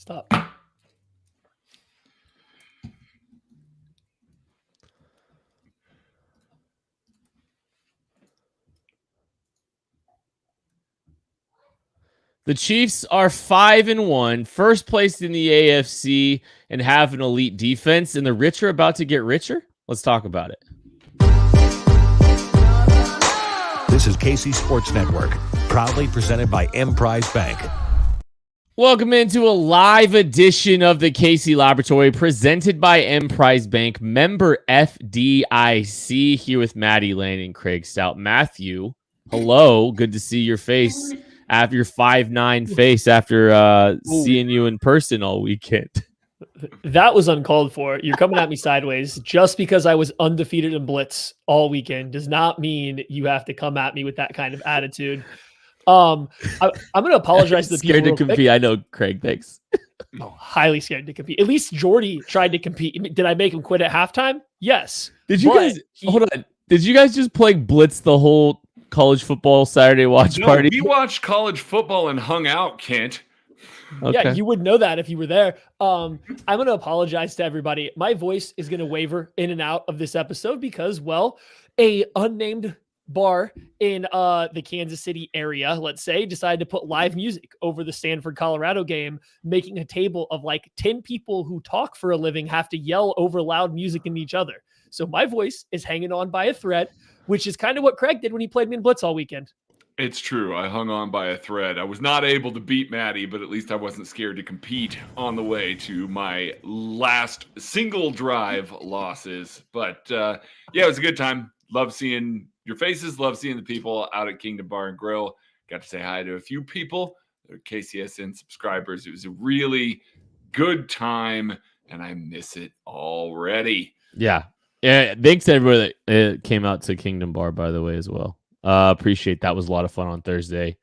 Stop. The Chiefs are 5-1, first place in the AFC, and have an elite defense. And the rich are about to get richer. Let's talk about it. This is KC Sports Network, proudly presented by Emprise Bank. Welcome into a live edition of the KC Laboratory, presented by Emprise Bank, member FDIC. Here with Maddie Lane and Craig Stout. Matthew, hello. Good to see your face. After your 5'9" face after seeing you in person all weekend. That was uncalled for. You're coming at me sideways. Just because I was undefeated in blitz all weekend does not mean you have to come at me with that kind of attitude. I'm going to apologize to the people. Scared to compete. I know, Craig. Thanks. Oh, highly scared to compete. At least Jordy tried to compete. Did I make him quit at halftime? Yes. Did you guys hold on? Did you guys just play blitz the whole college football Saturday watch party? We watched college football and hung out, Kent. Okay. Yeah, you would know that if you were there. I'm going to apologize to everybody. My voice is going to waver in and out of this episode because, well, a unnamed bar in the Kansas City area, let's say, decided to put live music over the Stanford, Colorado game, making a table of like 10 people who talk for a living have to yell over loud music in each other. So my voice is hanging on by a thread, which is kind of what Craig did when he played me in blitz all weekend. It's true. I hung on by a thread. I was not able to beat Maddie, but at least I wasn't scared to compete on the way to my last single drive losses. But yeah, it was a good time. Love seeing your faces. Love seeing the people out at Kingdom Bar and Grill. Got to say hi to a few people. They're KCSN subscribers. It was a really good time, and I miss it already. Yeah. Yeah, thanks to everybody that came out to Kingdom Bar, by the way, as well. Appreciate that. Was a lot of fun on Thursday.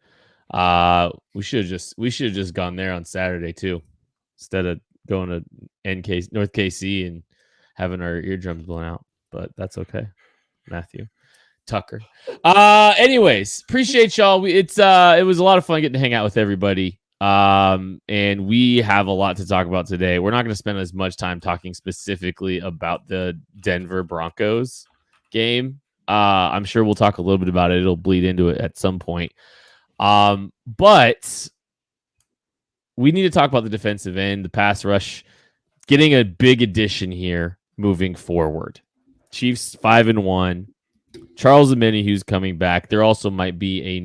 We should have just gone there on Saturday too, instead of going to North KC and having our eardrums blown out. But that's okay, Matthew Tucker. Anyways, appreciate y'all. It was a lot of fun getting to hang out with everybody. And we have a lot to talk about today. We're not going to spend as much time talking specifically about the Denver Broncos game. I'm sure we'll talk a little bit about it. It'll bleed into it at some point. But we need to talk about the defensive end, the pass rush, getting a big addition here moving forward. Chiefs 5-1. Charles Omenihu's coming back. There also might be a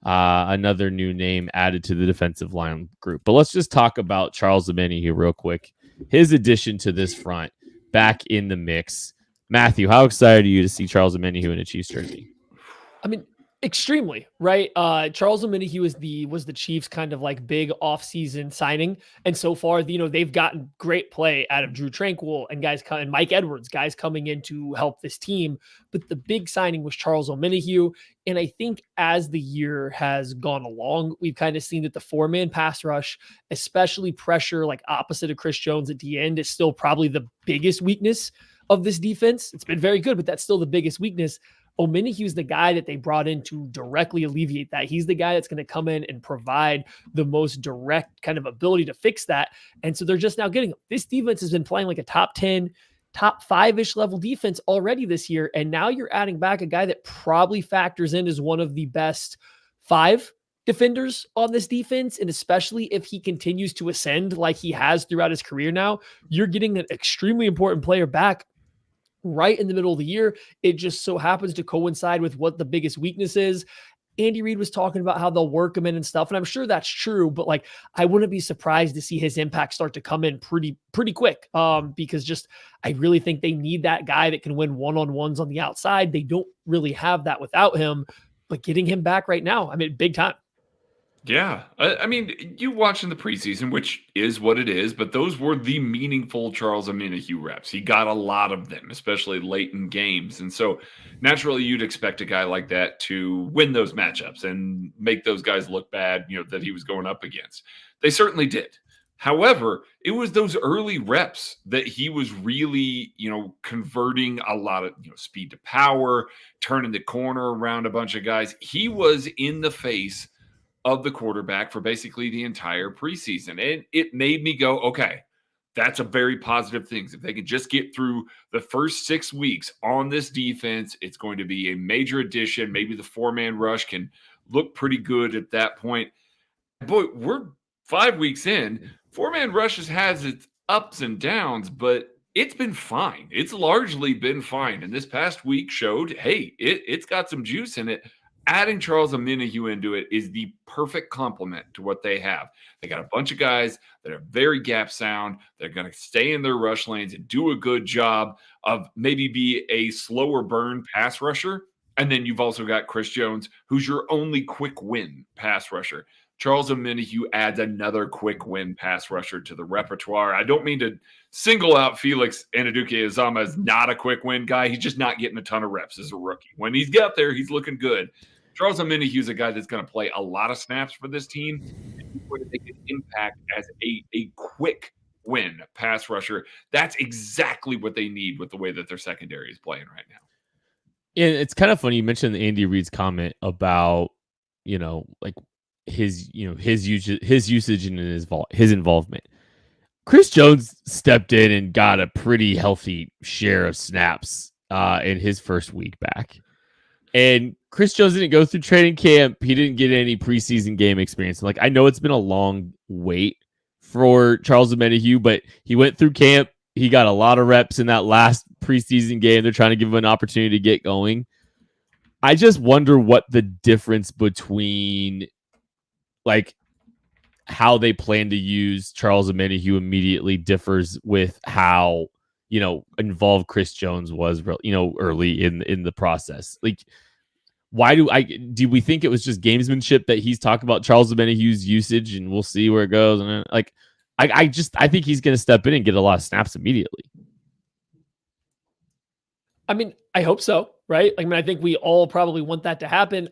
another new name added to the defensive line group. But let's just talk about Charles Omenihu real quick. His addition to this front back in the mix. Matthew, how excited are you to see Charles Omenihu in a Chiefs jersey? I mean, extremely, right? Charles Omenihu was the Chiefs' kind of like big offseason signing. And so far, they've gotten great play out of Drew Tranquill and Mike Edwards, guys coming in to help this team. But the big signing was Charles Omenihu. And I think as the year has gone along, we've kind of seen that the 4-man pass rush, especially pressure like opposite of Chris Jones at the end, is still probably the biggest weakness of this defense. It's been very good, but that's still the biggest weakness. Omenihu is the guy that they brought in to directly alleviate that. He's the guy that's going to come in and provide the most direct kind of ability to fix that. And so they're just now getting him. This defense has been playing like a top 10, top 5-ish level defense already this year. And now you're adding back a guy that probably factors in as one of the best 5 defenders on this defense. And especially if he continues to ascend like he has throughout his career now, you're getting an extremely important player back right in the middle of the year. It just so happens to coincide with what the biggest weakness is. Andy Reid was talking about how they'll work him in and stuff. And I'm sure that's true, but like, I wouldn't be surprised to see his impact start to come in pretty quick. Because I really think they need that guy that can win one-on-ones on the outside. They don't really have that without him, but getting him back right now, I mean, big time. Yeah. I mean, you watch in the preseason, which is what it is, but those were the meaningful Charles Omenihu reps. He got a lot of them, especially late in games. And so naturally you'd expect a guy like that to win those matchups and make those guys look bad, that he was going up against. They certainly did. However, it was those early reps that he was really, converting a lot of, speed to power, turning the corner around a bunch of guys. He was in the face of the quarterback for basically the entire preseason. And it made me go, okay, that's a very positive thing. If they can just get through the first 6 weeks on this defense, it's going to be a major addition. Maybe the 4-man rush can look pretty good at that point. Boy, we're 5 weeks in. 4-man rush has its ups and downs, but it's been fine. It's largely been fine. And this past week showed, hey, it's got some juice in it. Adding Charles Omenihu into it is the perfect complement to what they have. They got a bunch of guys that are very gap sound. They're going to stay in their rush lanes and do a good job of maybe be a slower burn pass rusher. And then you've also got Chris Jones, who's your only quick win pass rusher. Charles Omenihu adds another quick win pass rusher to the repertoire. I don't mean to single out Felix Anudike-Uzomah as not a quick win guy. He's just not getting a ton of reps as a rookie. When he's got there, he's looking good. Charles Omenihu is a guy that's going to play a lot of snaps for this team. And he's going to make an impact as a quick win pass rusher. That's exactly what they need with the way that their secondary is playing right now. And it's kind of funny you mentioned Andy Reid's comment about, like his usage and his involvement. Chris Jones stepped in and got a pretty healthy share of snaps in his first week back. And Chris Jones didn't go through training camp. He didn't get any preseason game experience. Like, I know it's been a long wait for Charles Omenihu, but he went through camp. He got a lot of reps in that last preseason game. They're trying to give him an opportunity to get going. I just wonder what the difference between like how they plan to use Charles Omenihu immediately differs with how, involved Chris Jones was, early in the process. Like, why do we think it was just gamesmanship that he's talking about Charles Omenihu's usage and we'll see where it goes? And like, I think he's going to step in and get a lot of snaps immediately. I mean, I hope so, right? I think we all probably want that to happen.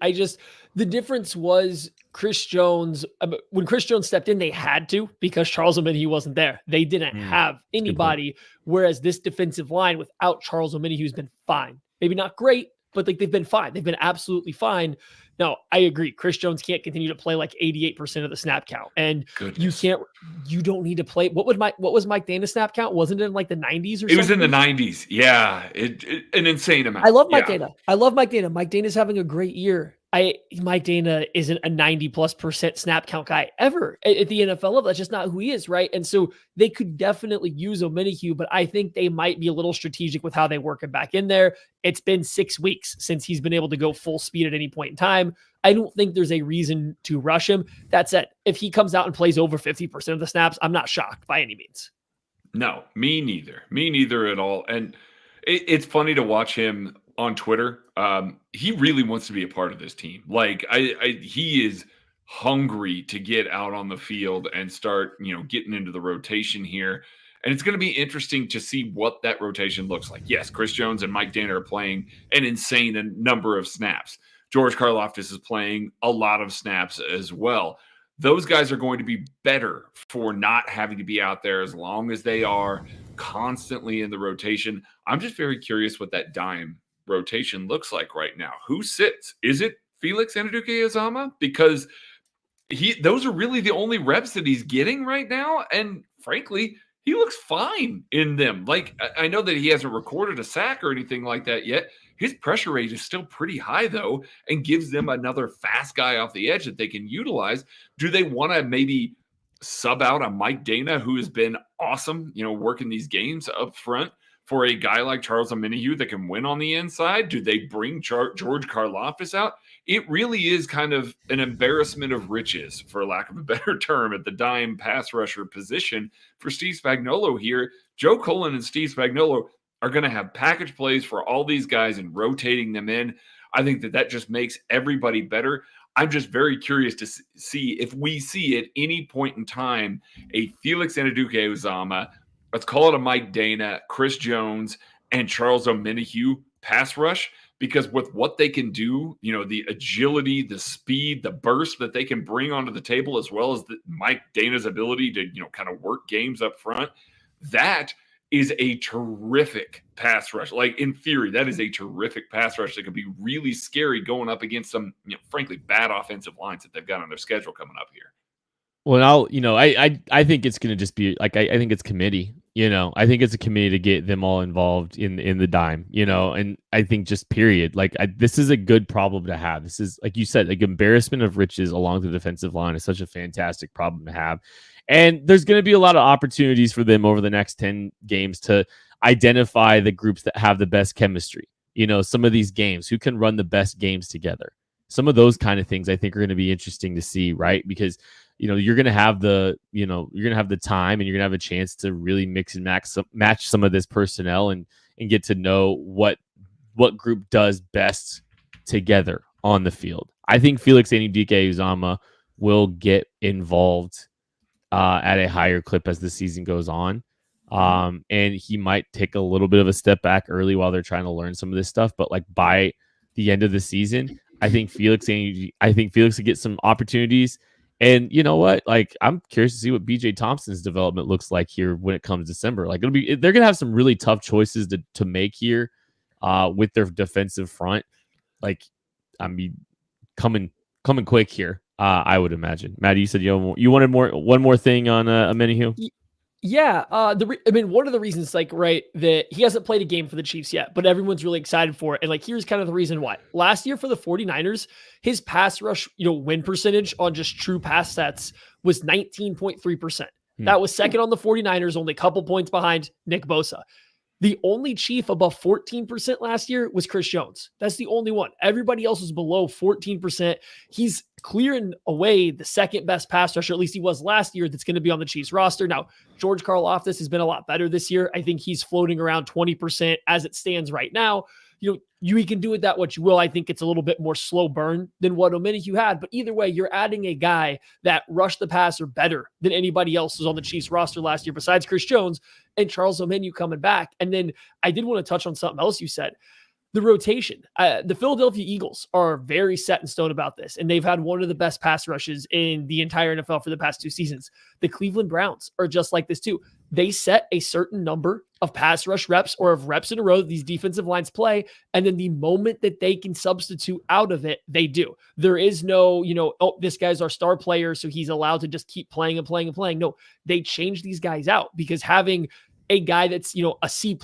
The difference was Chris Jones, when Chris Jones stepped in, they had to, because Charles Omenihu wasn't there. They didn't have anybody, whereas this defensive line without Charles Omenihu has been fine. Maybe not great, but they've been fine. They've been absolutely fine. Now, I agree. Chris Jones can't continue to play like 88% of the snap count. And you don't need to play. What was Mike Dana's snap count? Wasn't it in like the 90s or something? It was in the 90s. Yeah. An insane amount. I love Mike Dana. Mike Dana's having a great year. Mike Dana isn't a 90+% snap count guy ever at the NFL level. That's just not who he is, right? And so they could definitely use Omenihu, but I think they might be a little strategic with how they work him back in there. It's been 6 weeks since he's been able to go full speed at any point in time. I don't think there's a reason to rush him. That said, if he comes out and plays over 50% of the snaps, I'm not shocked by any means. No, me neither. Me neither at all. And it's funny to watch him on Twitter. He really wants to be a part of this team. Like he is hungry to get out on the field and start, getting into the rotation here. And it's going to be interesting to see what that rotation looks like. Yes, Chris Jones and Mike Dana are playing an insane number of snaps. George Karlaftis is playing a lot of snaps as well. Those guys are going to be better for not having to be out there as long as they are constantly in the rotation. I'm just very curious what that dime rotation looks like right now. Who sits? Is it Felix Anudike-Uzomah? Because those are really the only reps that he's getting right now. And frankly, he looks fine in them. Like, I know that he hasn't recorded a sack or anything like that yet. His pressure rate is still pretty high, though, and gives them another fast guy off the edge that they can utilize. Do they want to maybe sub out a Mike Dana, who has been awesome, working these games up front, for a guy like Charles Omenihu that can win on the inside? Do they bring George Karlaftis out? It really is kind of an embarrassment of riches, for lack of a better term, at the dime pass rusher position for Steve Spagnuolo here. Joe Cullen and Steve Spagnuolo are going to have package plays for all these guys and rotating them in. I think that just makes everybody better. I'm just very curious to see if we see at any point in time a Felix Anudike-Uzomah, let's call it a Mike Dana, Chris Jones, and Charles Omenihu pass rush, because with what they can do, the agility, the speed, the burst that they can bring onto the table, as well as Mike Dana's ability to, kind of work games up front, that is a terrific pass rush. Like in theory, that is a terrific pass rush that could be really scary going up against some, frankly, bad offensive lines that they've got on their schedule coming up here. Well, I think it's going to just be like, I think it's committee, I think it's a committee to get them all involved in the dime, and I think just period. Like this is a good problem to have. This is, like you said, like embarrassment of riches along the defensive line is such a fantastic problem to have. And there's going to be a lot of opportunities for them over the next 10 games to identify the groups that have the best chemistry. Some of these games, who can run the best games together. Some of those kind of things I think are going to be interesting to see, right? Because you're going to have the time, and you're going to have a chance to really mix and match some of this personnel and get to know what group does best together on the field. I think Felix Anudike-Uzomah will get involved at a higher clip as the season goes on. And he might take a little bit of a step back early while they're trying to learn some of this stuff. But like by the end of the season, I think Felix will get some opportunities. And you know what? Like, I'm curious to see what BJ Thompson's development looks like here when it comes December. Like, they're gonna have some really tough choices to make here with their defensive front. Like, I mean, coming quick here. I would imagine. Maddie, you said you wanted one more thing on Omenihu? Yeah. One of the reasons, that he hasn't played a game for the Chiefs yet, but everyone's really excited for it. And here's kind of the reason why. Last year for the 49ers, his pass rush, win percentage on just true pass sets was 19.3%. That was second on the 49ers, only a couple points behind Nick Bosa. The only Chief above 14% last year was Chris Jones. That's the only one. Everybody else was below 14%. He's clearing away the second best pass rusher, at least he was last year, that's going to be on the Chiefs roster. Now, George Karlaftis has been a lot better this year. I think he's floating around 20% as it stands right now. You can do with that what you will. I think it's a little bit more slow burn than what Omenihu had. But either way, you're adding a guy that rushed the passer better than anybody else was on the Chiefs roster last year besides Chris Jones and Charles Omenihu coming back. And then I did want to touch on something else you said. The rotation. The Philadelphia Eagles are very set in stone about this, and they've had one of the best pass rushes in the entire NFL for the past 2 seasons. The Cleveland Browns are just like this too. They set a certain number of pass rush reps or of reps in a row that these defensive lines play, and then the moment that they can substitute out of it, they do. There is no, this guy's our star player, so he's allowed to just keep playing and playing and playing. No, they change these guys out because having a guy that's, a C+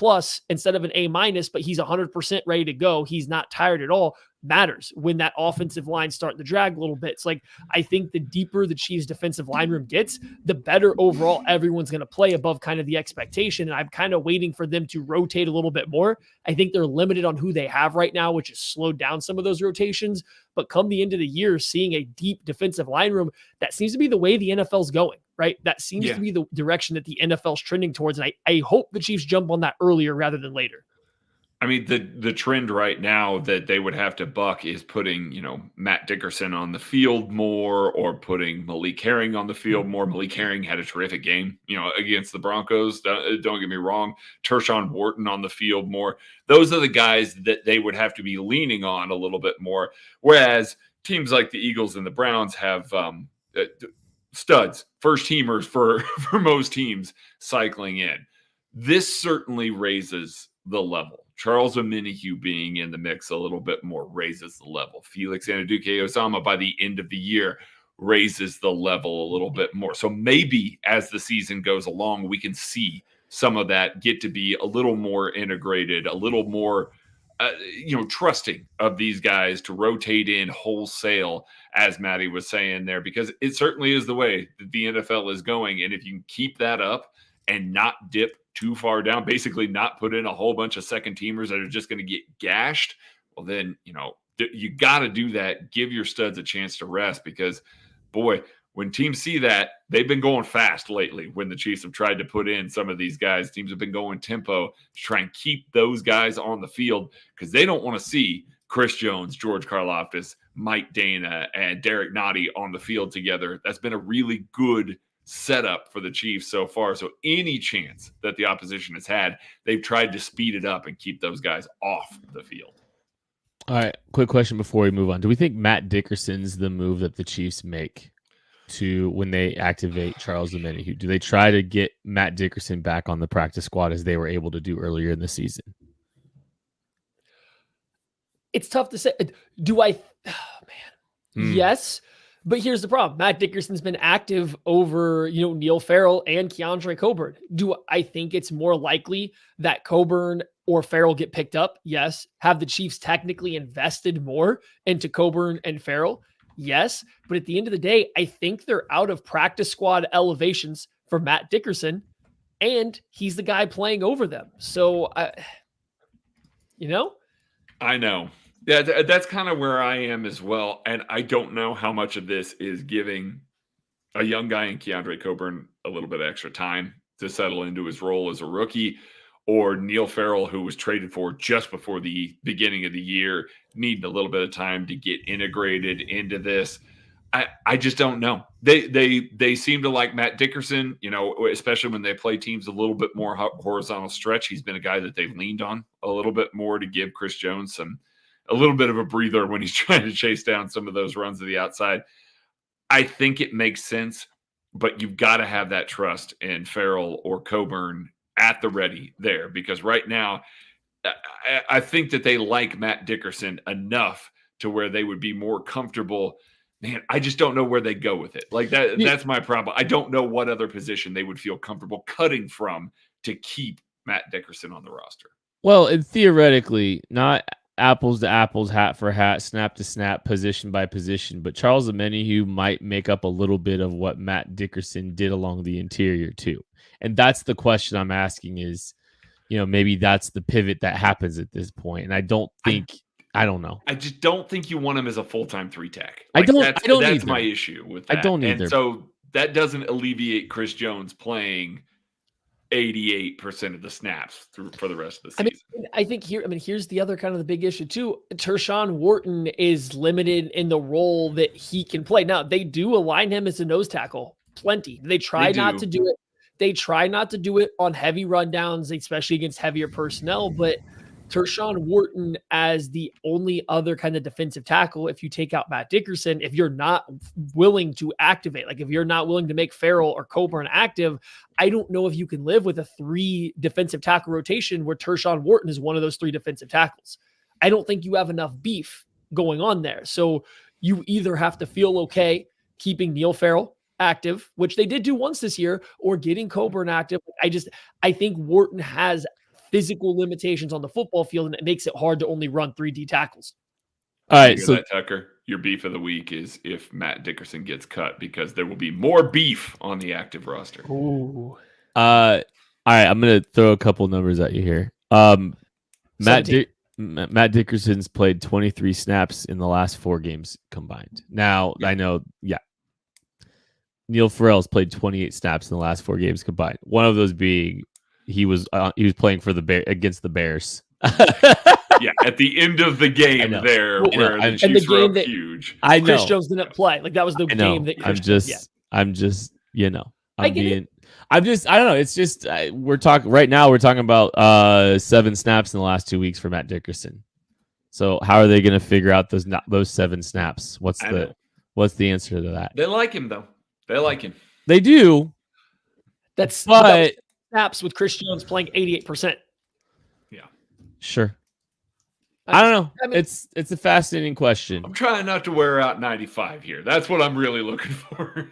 instead of an A-, but he's 100% ready to go, he's not tired at all, matters when that offensive line starting to drag a little bit. It's I think the deeper the Chiefs defensive line room gets, the better overall everyone's going to play above kind of the expectation. And I'm kind of waiting for them to rotate a little bit more. I think they're limited on who they have right now, which has slowed down some of those rotations. But come the end of the year, seeing a deep defensive line room, that seems to be the way the NFL's going, right? That seems to be the direction that the NFL's trending towards. And I hope the Chiefs jump on that earlier rather than later. I mean, the trend right now that they would have to buck is putting, Matt Dickerson on the field more, or putting Malik Herring on the field more. Malik Herring had a terrific game, against the Broncos. Don't get me wrong. Tershawn Wharton on the field more. Those are the guys that they would have to be leaning on a little bit more. Whereas teams like the Eagles and the Browns have studs, first teamers for most teams cycling in. This certainly raises the level. Charles Omenihu being in the mix a little bit more raises the level. Felix Anudike-Uzomah by the end of the year raises the level a little bit more. So maybe as the season goes along, we can see some of that get to be a little more integrated, a little more, trusting of these guys to rotate in wholesale, as Maddie was saying there, because it certainly is the way that the NFL is going. And if you can keep that up and not dip too far down, basically not put in a whole bunch of second teamers that are just going to get gashed, well, then, you got to do that. Give your studs a chance to rest, because, boy, when teams see that, they've been going fast lately. When the Chiefs have tried to put in some of these guys, teams have been going tempo to try and keep those guys on the field, because they don't want to see Chris Jones, George Karlaftis, Mike Dana, and Derek Nottie on the field together. That's been a really good setup for the Chiefs so far. So any chance that the opposition has had, they've tried to speed it up and keep those guys off the field. All right, quick question before we move on. Do we think Matt Dickerson's the move that the Chiefs make to when they activate Charles Omenihu? Do they try to get Matt Dickerson back on the practice squad as they were able to do earlier in the season? It's tough to say. Do I? Oh, man. Yes. But here's the problem. Matt Dickerson's been active over, Neil Farrell and Keandre Coburn. Do I think it's more likely that Coburn or Farrell get picked up? Yes. Have the Chiefs technically invested more into Coburn and Farrell? Yes. But at the end of the day, I think they're out of practice squad elevations for Matt Dickerson, and he's the guy playing over them. So, I know. Yeah, that's kind of where I am as well. And I don't know how much of this is giving a young guy in Keandre Coburn a little bit extra time to settle into his role as a rookie, or Neil Farrell, who was traded for just before the beginning of the year, needing a little bit of time to get integrated into this. I just don't know. They seem to like Matt Dickerson, especially when they play teams a little bit more horizontal stretch. He's been a guy that they've leaned on a little bit more to give Chris Jones a little bit of a breather when he's trying to chase down some of those runs to the outside. I think it makes sense, but you've got to have that trust in Farrell or Coburn at the ready there, because right now I think that they like Matt Dickerson enough to where they would be more comfortable. Man, I just don't know where they go with it. Like that's my problem. I don't know what other position they would feel comfortable cutting from to keep Matt Dickerson on the roster. Well, and theoretically, not apples to apples, hat for hat, snap to snap, position by position, but Charles Omenihu might make up a little bit of what Matt Dickerson did along the interior too. And that's the question I'm asking is, maybe that's the pivot that happens at this point. And I don't know. I just don't think you want him as a full-time 3-tech. I don't That's either. my issue with that. I don't either. And so that doesn't alleviate Chris Jones playing 88% of the snaps for the rest of the season. I think here's the other kind of the big issue too. Tershawn Wharton is limited in the role that he can play. Now, they do align him as a nose tackle plenty. They try not to do it. They try not to do it on heavy rundowns, especially against heavier personnel, but Tershawn Wharton as the only other kind of defensive tackle, if you take out Matt Dickerson, if you're not willing to activate, like if you're not willing to make Farrell or Coburn active, I don't know if you can live with a 3 defensive tackle rotation where Tershawn Wharton is one of those 3 defensive tackles. I don't think you have enough beef going on there. So you either have to feel okay keeping Neil Farrell active, which they did do once this year, or getting Coburn active. I think Wharton has physical limitations on the football field, and it makes it hard to only run 3D tackles. All right, so that, Tucker, your beef of the week is if Matt Dickerson gets cut, because there will be more beef on the active roster. Ooh. All right, I'm gonna throw a couple numbers at you here. Matt Dickerson's played 23 snaps in the last 4 games combined. Now, I know, Neil Farrell's played 28 snaps in the last 4 games combined. One of those being he was playing for against the Bears. Yeah, at the end of the game there, where the Chiefs were up huge. I know Chris Jones didn't play. Like that was the game that Chris I don't know. It's just we're talking about 7 snaps in the last 2 weeks for Matt Dickerson. So how are they going to figure out those 7 snaps? What's the answer to that? They like him though. They like him. They do. But snaps with Chris Jones playing 88%. Yeah. Sure. I don't know. It's a fascinating question. I'm trying not to wear out 95 here. That's what I'm really looking for.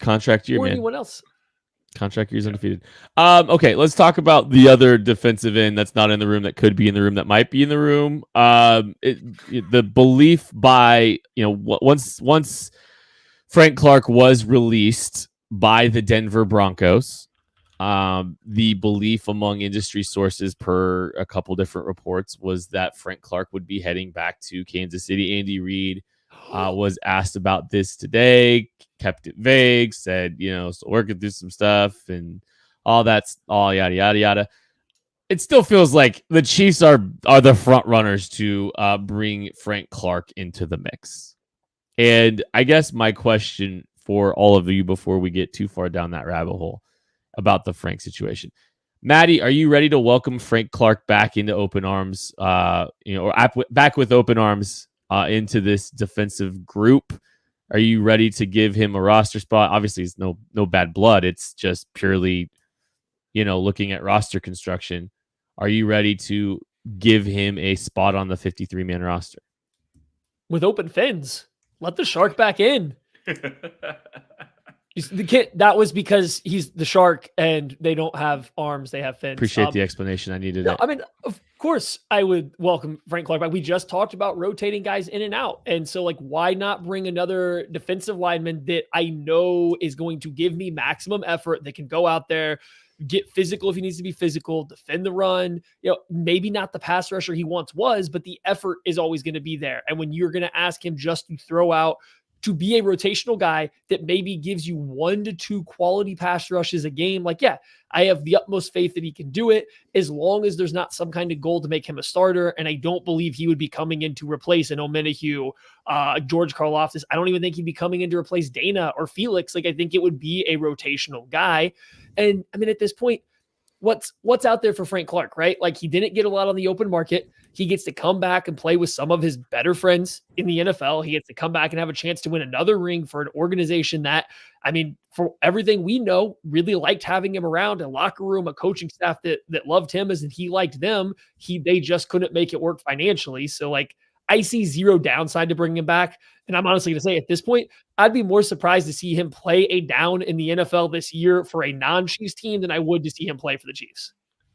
Contract year, or man. anyone else. Contract year's undefeated. Okay, let's talk about the other defensive end that's not in the room, that could be in the room, that might be in the room. The belief by, once Frank Clark was released by the Denver Broncos, the belief among industry sources, per a couple different reports, was that Frank Clark would be heading back to Kansas City. Andy Reid was asked about this today, kept it vague, said, still working through some stuff and all that's all yada, yada, yada. It still feels like the Chiefs are the front runners to bring Frank Clark into the mix. And I guess my question for all of you before we get too far down that rabbit hole about the Frank situation, Maddie, are you ready to welcome Frank Clark back into open arms, or back with open arms into this defensive group? Are you ready to give him a roster spot? Obviously, it's no bad blood. It's just purely, looking at roster construction. Are you ready to give him a spot on the 53-man roster? With open fins. Let the Shark back in. The kid, that was because he's the Shark and they don't have arms, they have fins. Appreciate the explanation. I needed it. I mean, of course I would welcome Frank Clark back. We just talked about rotating guys in and out. And so why not bring another defensive lineman that I know is going to give me maximum effort, that can go out there, get physical if he needs to be physical, defend the run, maybe not the pass rusher he once was, but the effort is always going to be there. And when you're going to ask him just to throw out, to be a rotational guy that maybe gives you 1 to 2 quality pass rushes a game, I have the utmost faith that he can do it, as long as there's not some kind of goal to make him a starter. And I don't believe he would be coming in to replace an Omenihu, George Karlaftis. I don't even think he'd be coming in to replace Dana or Felix. I think it would be a rotational guy. And I mean, at this point, what's out there for Frank Clark, right? He didn't get a lot on the open market. He gets to come back and play with some of his better friends in the NFL. He gets to come back and have a chance to win another ring for an organization that, I mean, for everything we know, really liked having him around, a locker room, a coaching staff that loved him as and he liked them. They just couldn't make it work financially. So I see zero downside to bringing him back. And I'm honestly going to say at this point, I'd be more surprised to see him play a down in the NFL this year for a non-Chiefs team than I would to see him play for the Chiefs.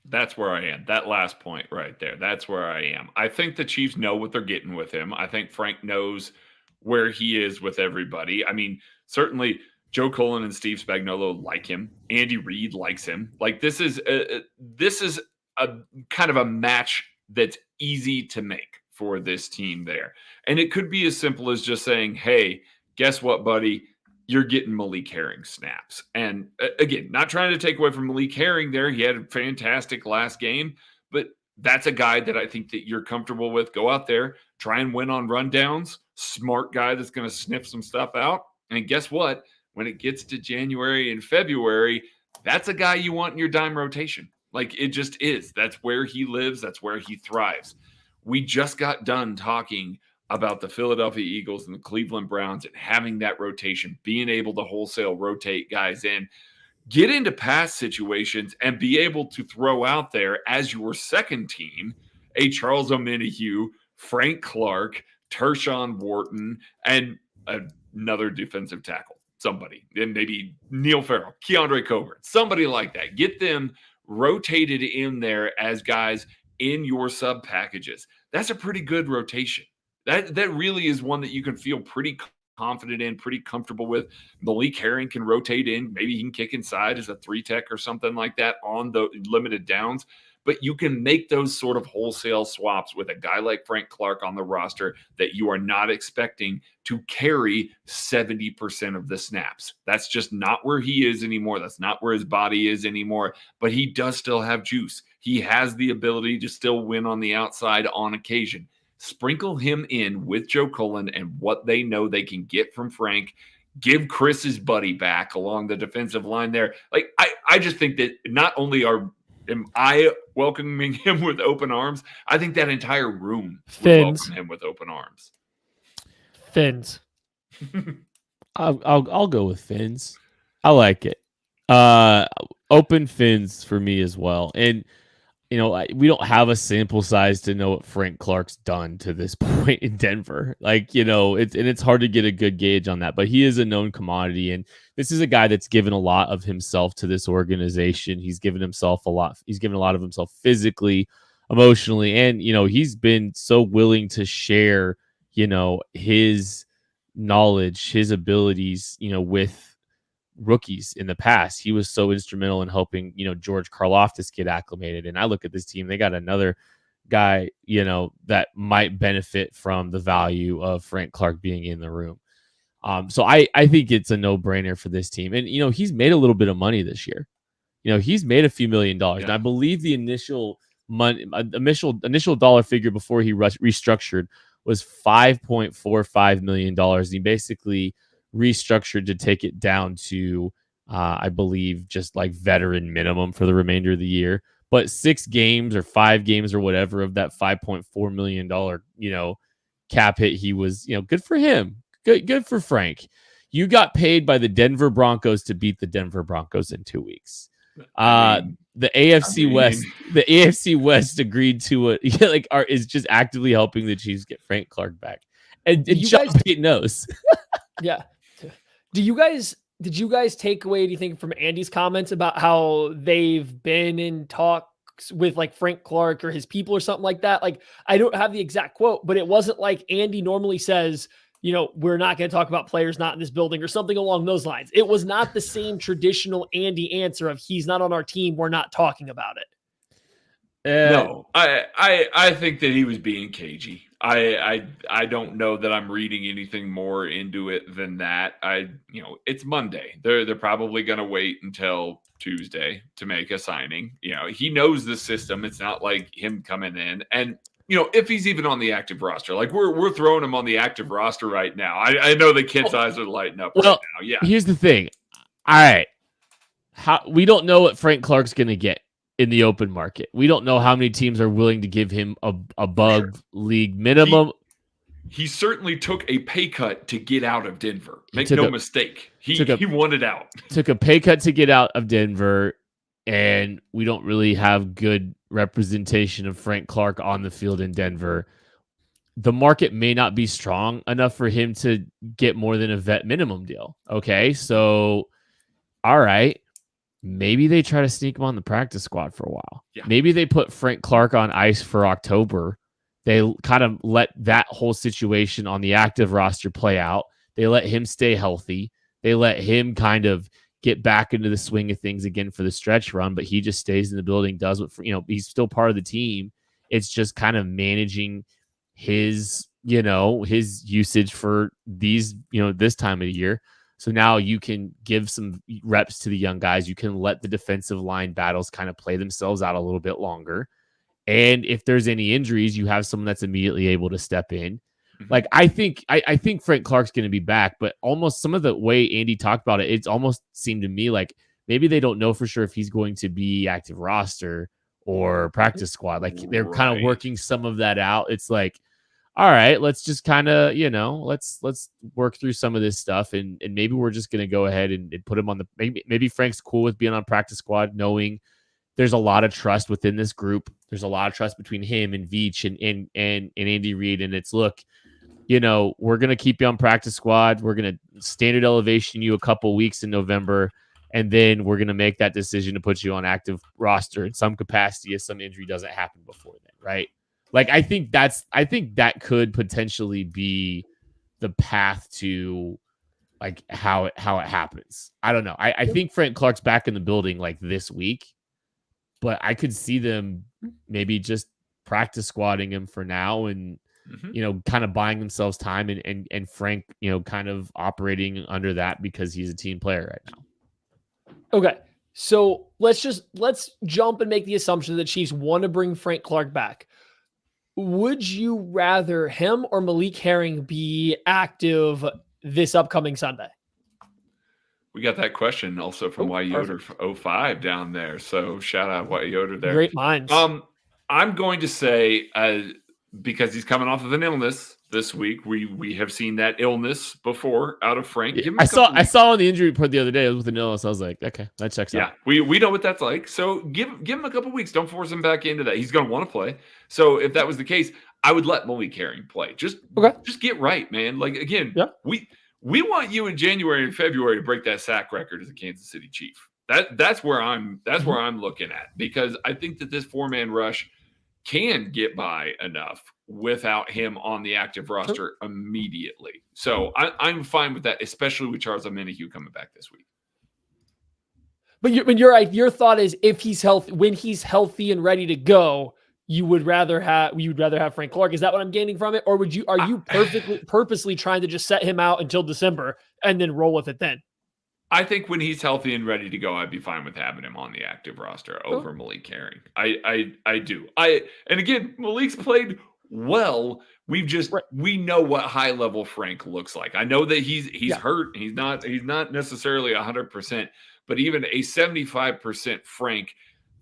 That's where I am. That last point right there. That's where I am. I think the Chiefs know what they're getting with him. I think Frank knows where he is with everybody. I mean, certainly Joe Cullen and Steve Spagnuolo like him. Andy Reid likes him. This is a kind of a match that's easy to make for this team there. And it could be as simple as just saying, hey, guess what, buddy? You're getting Malik Herring snaps. And again, not trying to take away from Malik Herring there. He had a fantastic last game, but that's a guy that I think that you're comfortable with. Go out there, try and win on rundowns. Smart guy that's going to sniff some stuff out. And guess what? When it gets to January and February, that's a guy you want in your dime rotation. It just is. That's where he lives. That's where he thrives. We just got done talking about the Philadelphia Eagles and the Cleveland Browns and having that rotation, being able to wholesale rotate guys in, get into pass situations and be able to throw out there as your second team a Charles Omenihu, Frank Clark, Tershawn Wharton, and another defensive tackle, somebody, and maybe Neil Farrell, Keandre Covert, somebody like that. Get them rotated in there as guys in your sub packages. That's a pretty good rotation. That really is one that you can feel pretty confident in, pretty comfortable with. Malik Herring can rotate in. Maybe he can kick inside as a 3-tech or something like that on the limited downs. But you can make those sort of wholesale swaps with a guy like Frank Clark on the roster that you are not expecting to carry 70% of the snaps. That's just not where he is anymore. That's not where his body is anymore. But he does still have juice. He has the ability to still win on the outside on occasion. Sprinkle him in with Joe Cullen and what they know they can get from Frank. Give Chris his buddy back along the defensive line there. I just think that not only am I welcoming him with open arms, I think that entire room would welcome him with open arms. Fins. I'll go with fins. I like it. Open fins for me as well. And we don't have a sample size to know what Frank Clark's done to this point in Denver. It's hard to get a good gauge on that, but he is a known commodity. And this is a guy that's given a lot of himself to this organization. He's given himself a lot. He's given a lot of himself physically, emotionally. And, he's been so willing to share, his knowledge, his abilities, with rookies in the past. He was so instrumental in helping, George Karlaftis get acclimated. And I look at this team, they got another guy, that might benefit from the value of Frank Clark being in the room. So I think it's a no-brainer for this team. And, he's made a little bit of money this year. He's made a few $1 million. Yeah. And I believe the initial dollar figure before he restructured was $5.45 million. He basically restructured to take it down to, I believe, just veteran minimum for the remainder of the year. But 6 games or 5 games or whatever of that $5.4 million, cap hit, he was, good for him. Good for Frank. You got paid by the Denver Broncos to beat the Denver Broncos in 2 weeks. The AFC West agreed to is just actively helping the Chiefs get Frank Clark back. And Sean Payton knows. Yeah. Did you guys take away anything from Andy's comments about how they've been in talks with like Frank Clark or his people or something like that? Like, I don't have the exact quote, but it wasn't like Andy normally says, we're not going to talk about players not in this building or something along those lines. It was not the same traditional Andy answer of he's not on our team, we're not talking about it. No, I think that he was being cagey. I don't know that I'm reading anything more into it than that. It's Monday. They're probably going to wait until Tuesday to make a signing. He knows the system. It's not like him coming in and if he's even on the active roster, like we're throwing him on the active roster right now. I know the kids' eyes are lighting up right now. Yeah. Here's the thing. All right. We don't know what Frank Clark's going to get in the open market. We don't know how many teams are willing to give him above league minimum. He certainly took a pay cut to get out of Denver. Make no mistake. He wanted out. Took a pay cut to get out of Denver, and we don't really have good representation of Frank Clark on the field in Denver. The market may not be strong enough for him to get more than a vet minimum deal. Okay, so all right. Maybe they try to sneak him on the practice squad for a while. Yeah. Maybe they put Frank Clark on ice for October. They kind of let that whole situation on the active roster play out. They let him stay healthy. They let him kind of get back into the swing of things again for the stretch run, but he just stays in the building, does what, he's still part of the team. It's just kind of managing his usage for these, this time of the year. So now you can give some reps to the young guys. You can let the defensive line battles kind of play themselves out a little bit longer. And if there's any injuries, you have someone that's immediately able to step in. Like, I think Frank Clark's going to be back, but almost some of the way Andy talked about it, it's almost seemed to me like maybe they don't know for sure if he's going to be active roster or practice squad. Like, they're kind of working some of that out. It's like, all right, let's just kind of, let's work through some of this stuff. And maybe we're just going to go ahead and put him on the, maybe Frank's cool with being on practice squad, knowing there's a lot of trust within this group. There's a lot of trust between him and Veach and Andy Reid. And it's, look, we're going to keep you on practice squad. We're going to standard elevation you a couple weeks in November. And then we're going to make that decision to put you on active roster in some capacity if some injury doesn't happen before then. Right. Like, I think that could potentially be the path to like how it happens. I don't know. I think Frank Clark's back in the building like this week, but I could see them maybe just practice squatting him for now and, kind of buying themselves time and Frank, kind of operating under that because he's a team player right now. Okay. So let's jump and make the assumption that Chiefs want to bring Frank Clark back. Would you rather him or Malik Herring be active this upcoming Sunday? We got that question also from White Yoder 05 down there. So shout out White Yoder there. Great minds. I'm going to say because he's coming off of an illness this week. We have seen that illness before out of Frank. Yeah, I saw on the injury report the other day. It was with an illness. I was like, okay, that checks out. Yeah, we know what that's like. So give him a couple weeks. Don't force him back into that. He's going to want to play. So if that was the case, I would let Malik Herring play. Just get right, man. Like, again, we want you in January and February to break that sack record as a Kansas City Chief. That's where I'm looking at, because I think that this 4-man rush can get by enough without him on the active roster immediately. So I'm fine with that, especially with Charles Omenihu coming back this week. But you're right. Your thought is if he's healthy, when he's healthy and ready to go, you would rather have Frank Clark. Is that what I'm gaining from it? Or are you purposely trying to just set him out until December and then roll with it then? I think when he's healthy and ready to go, I'd be fine with having him on the active roster over Malik Herring. I do. And again, Malik's played well. We know what high level Frank looks like. I know that he's hurt. He's not necessarily 100%, but even a 75% Frank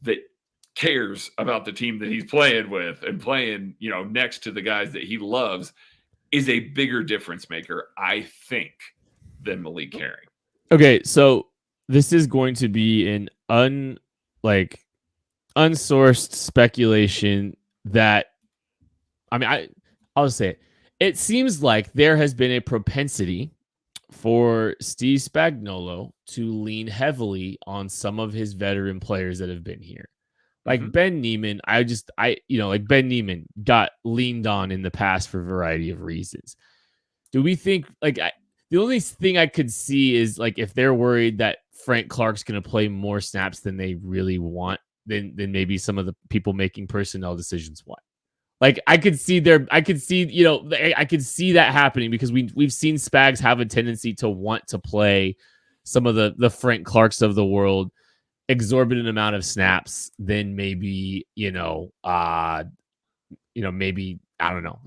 that cares about the team that he's playing with and playing, next to the guys that he loves, is a bigger difference maker, I think, than Malik Herring. Okay, so this is going to be an unsourced speculation that, I mean, I'll say it. It seems like there has been a propensity for Steve Spagnuolo to lean heavily on some of his veteran players that have been here. Like Ben Neiman, Ben Neiman got leaned on in the past for a variety of reasons. Do we think, the only thing I could see is, like, if they're worried that Frank Clark's going to play more snaps than they really want, then maybe some of the people making personnel decisions want. Like, I could see that happening, because we've seen Spags have a tendency to want to play some of the Frank Clarks of the world exorbitant amount of snaps than maybe, maybe, I don't know.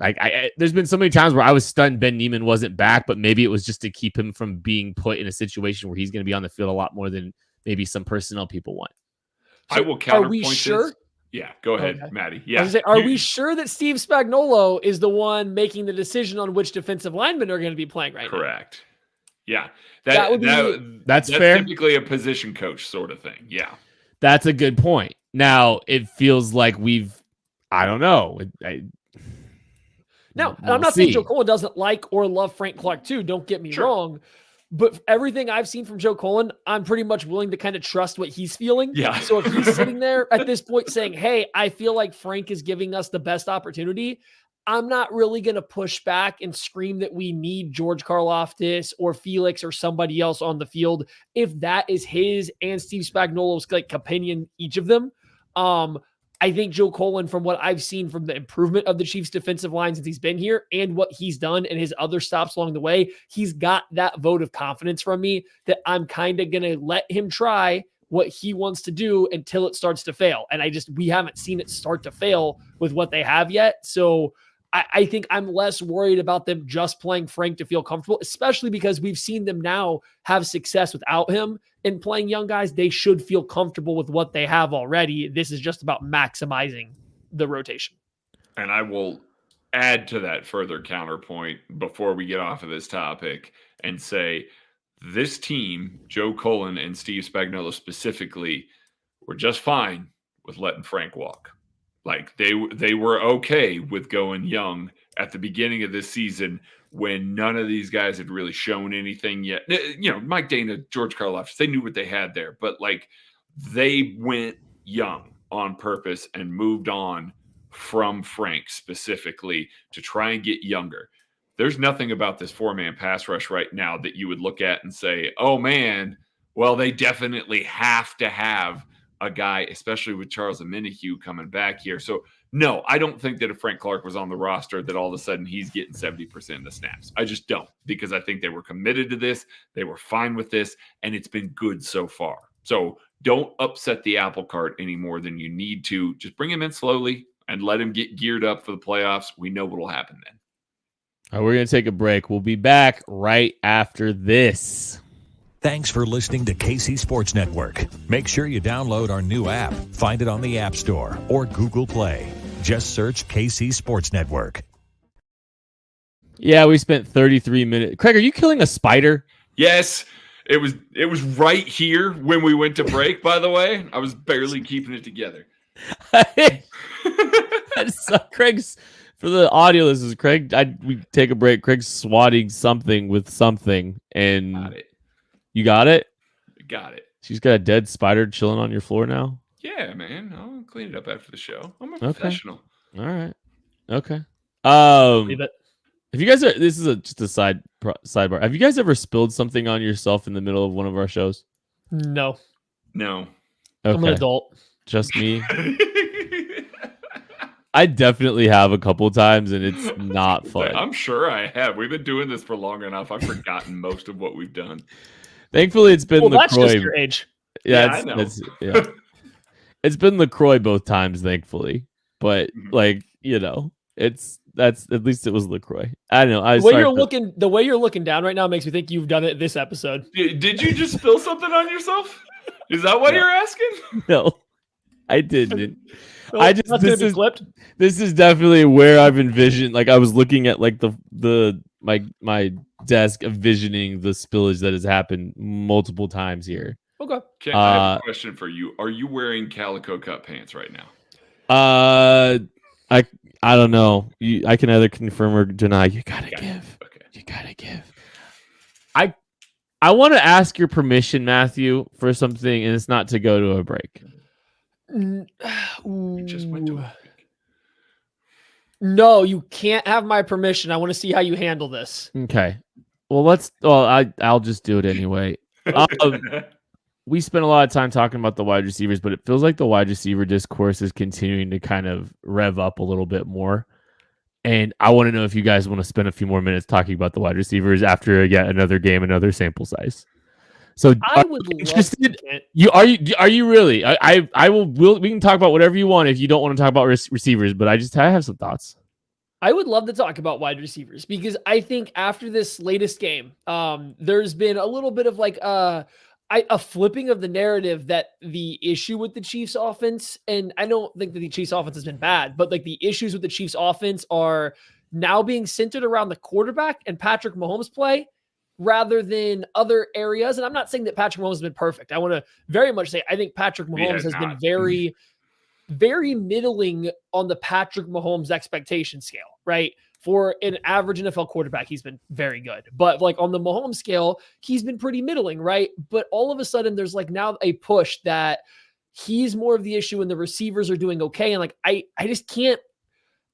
There's been so many times where I was stunned Ben Neiman wasn't back, but maybe it was just to keep him from being put in a situation where he's going to be on the field a lot more than maybe some personnel people want. So I will counterpoint Are we sure? this. Yeah, go ahead, Okay. Maddie. Yeah. Are we sure that Steve Spagnuolo is the one making the decision on which defensive linemen are going to be playing right now? Correct. Yeah. That's fair. Typically a position coach sort of thing. Yeah. That's a good point. Now, it feels like I don't know. Now, I'm not saying Joe Cullen doesn't like or love Frank Clark too. Don't get me wrong. But everything I've seen from Joe Cullen, I'm pretty much willing to kind of trust what he's feeling. Yeah. So if he's sitting there at this point saying, hey, I feel like Frank is giving us the best opportunity, I'm not really going to push back and scream that we need George Karlaftis or Felix or somebody else on the field if that is his and Steve Spagnuolo's opinion, each of them. I think Joe Cullen, from what I've seen from the improvement of the Chiefs' defensive line since he's been here and what he's done and his other stops along the way, he's got that vote of confidence from me that I'm kind of going to let him try what he wants to do until it starts to fail. And we haven't seen it start to fail with what they have yet. So I think I'm less worried about them just playing Frank to feel comfortable, especially because we've seen them now have success without him and playing young guys. They should feel comfortable with what they have already. This is just about maximizing the rotation. And I will add to that further counterpoint before we get off of this topic and say this team, Joe Cullen and Steve Spagnuolo specifically, were just fine with letting Frank walk. Like they were okay with going young at the beginning of this season when none of these guys had really shown anything yet. Mike Dana, George Karlaftis, they knew what they had there, but they went young on purpose and moved on from Frank specifically to try and get younger. There's nothing about this 4-man pass rush right now that you would look at and say, oh man, well, they definitely have to have a guy, especially with Charles Omenihu coming back here. So no, I don't think that if Frank Clark was on the roster that all of a sudden he's getting 70% of the snaps. I just don't, because I think they were committed to this. They were fine with this, and it's been good so far. So don't upset the apple cart any more than you need to. Just bring him in slowly and let him get geared up for the playoffs. We know what will happen then. All right, we're going to take a break. We'll be back right after this. Thanks for listening to KC Sports Network. Make sure you download our new app. Find it on the App Store or Google Play. Just search KC Sports Network. Yeah, we spent 33 minutes. Craig, are you killing a spider? Yes, it was right here when we went to break, by the way. I was barely keeping it together. Craig's, for the audio, this is Craig. We take a break. Craig's swatting something with something, and Got it. You got it? Got it. She's got a dead spider chilling on your floor now? Yeah, man. I'll clean it up after the show. I'm a professional. All right. Okay. Leave it. Have you guys, this is just a sidebar. Have you guys ever spilled something on yourself in the middle of one of our shows? No. No. Okay. I'm an adult. Just me? I definitely have a couple times, and it's not fun. I'm sure I have. We've been doing this for long enough. I've forgotten most of what we've done. Thankfully, it's been LaCroix. That's just your age. Yeah, I know. It's been LaCroix both times, thankfully. But that's at least it was LaCroix. I don't know. The way you're looking down right now makes me think you've done it this episode. Did you just spill something on yourself? Is that what you're asking? No, I didn't. I just That's gonna be clipped. this is definitely where I've envisioned. Like I was looking at like my desk, envisioning the spillage that has happened multiple times here. Okay. Ken, I have a question for you. Are you wearing calico cut pants right now? I don't know. I can either confirm or deny. You gotta give. Okay. You gotta give. I want to ask your permission, Matthew, for something, and it's not to go to a break. You just went to a break. No, you can't have my permission. I want to see how you handle this. Okay. Well, I'll just do it anyway. We spent a lot of time talking about the wide receivers, but it feels like the wide receiver discourse is continuing to kind of rev up a little bit more. And I want to know if you guys want to spend a few more minutes talking about the wide receivers after yet another game, another sample size. So I would love to. Are you really? I will. We can talk about whatever you want if you don't want to talk about receivers, but I have some thoughts. I would love to talk about wide receivers because I think after this latest game, there's been a little bit of like a flipping of the narrative that the issue with the Chiefs offense, and I don't think that the Chiefs offense has been bad, but like the issues with the Chiefs offense are now being centered around the quarterback and Patrick Mahomes play rather than other areas. And I'm not saying that Patrick Mahomes has been perfect. I want to very much say I think Patrick Mahomes has been very, very middling on the Patrick Mahomes expectation scale, right? For an average NFL quarterback, he's been very good. But like on the Mahomes scale, he's been pretty middling, right? But all of a sudden, there's like now a push that he's more of the issue and the receivers are doing okay. And like, I just can't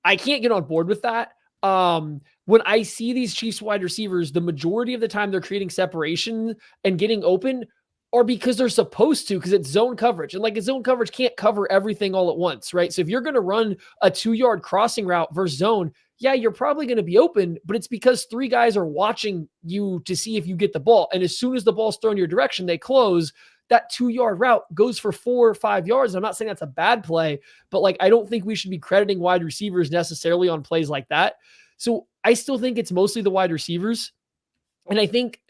get on board with that. When I see these Chiefs wide receivers, the majority of the time they're creating separation and getting open or because they're supposed to, because it's zone coverage. And like a zone coverage can't cover everything all at once, right? So if you're going to run a 2-yard crossing route versus zone, yeah, you're probably going to be open, but it's because 3 guys are watching you to see if you get the ball. And as soon as the ball's thrown your direction, they close. That 2-yard route goes for 4 or 5 yards. I'm not saying that's a bad play, but like, I don't think we should be crediting wide receivers necessarily on plays like that. So I still think it's mostly the wide receivers. And I think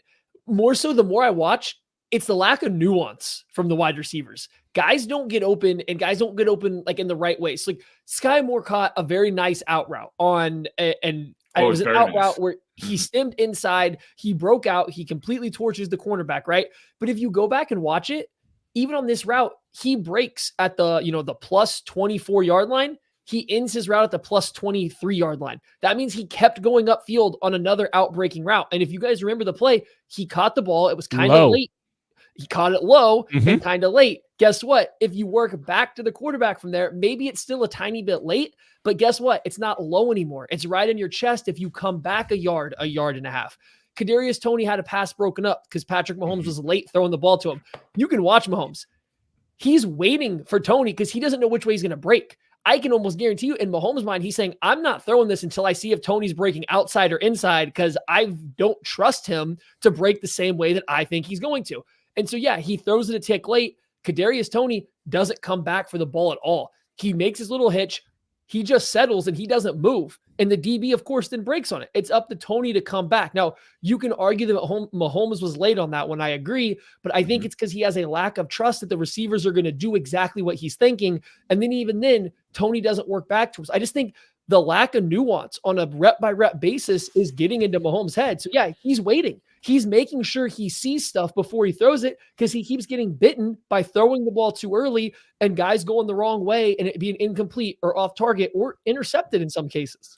more so the more I watch, it's the lack of nuance from the wide receivers. Guys don't get open and guys don't get open like in the right way. So like Sky Moore caught a very nice out route on it was an out route where he stemmed inside, he broke out, he completely torches the cornerback, right? But if you go back and watch it, even on this route, he breaks at the plus 24-yard line. He ends his route at the plus 23-yard line. That means he kept going upfield on another outbreaking route. And if you guys remember the play, he caught the ball. It was kind of late. He caught it low and kind of late. Guess what? If you work back to the quarterback from there, maybe it's still a tiny bit late, but guess what? It's not low anymore. It's right in your chest if you come back a yard and a half. Kadarius Toney had a pass broken up because Patrick Mahomes was late throwing the ball to him. You can watch Mahomes. He's waiting for Toney because he doesn't know which way he's going to break. I can almost guarantee you in Mahomes' mind, he's saying, I'm not throwing this until I see if Toney's breaking outside or inside because I don't trust him to break the same way that I think he's going to. And so, yeah, he throws it a tick late. Kadarius Toney doesn't come back for the ball at all. He makes his little hitch. He just settles and he doesn't move. And the DB, of course, then breaks on it. It's up to Toney to come back. Now, you can argue that Mahomes was late on that one. I agree. But I think it's because he has a lack of trust that the receivers are going to do exactly what he's thinking. And then even then, Toney doesn't work back to us. I just think the lack of nuance on a rep-by-rep basis is getting into Mahomes' head. So, yeah, he's waiting. He's making sure he sees stuff before he throws it because he keeps getting bitten by throwing the ball too early and guys going the wrong way and it being incomplete or off target or intercepted in some cases.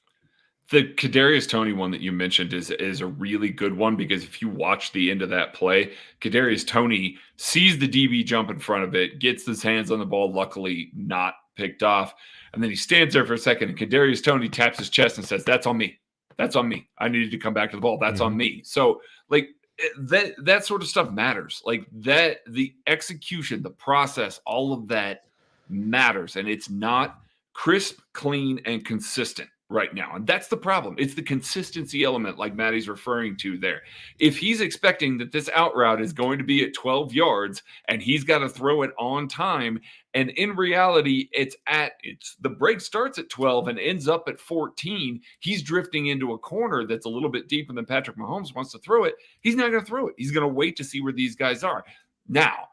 The Kadarius Toney one that you mentioned is a really good one because if you watch the end of that play, Kadarius Toney sees the DB jump in front of it, gets his hands on the ball, luckily not picked off, and then he stands there for a second and Kadarius Toney taps his chest and says, "That's on me. That's on me. I needed to come back to the ball. That's on me." So like that sort of stuff matters. Like that, the execution, the process, all of that matters. And it's not crisp, clean, and consistent right now. And that's the problem. It's the consistency element like Maddie's referring to there. If he's expecting that this out route is going to be at 12 yards and he's got to throw it on time, and in reality, the break starts at 12 and ends up at 14. He's drifting into a corner that's a little bit deeper than Patrick Mahomes wants to throw it. He's not going to throw it. He's going to wait to see where these guys are. Now,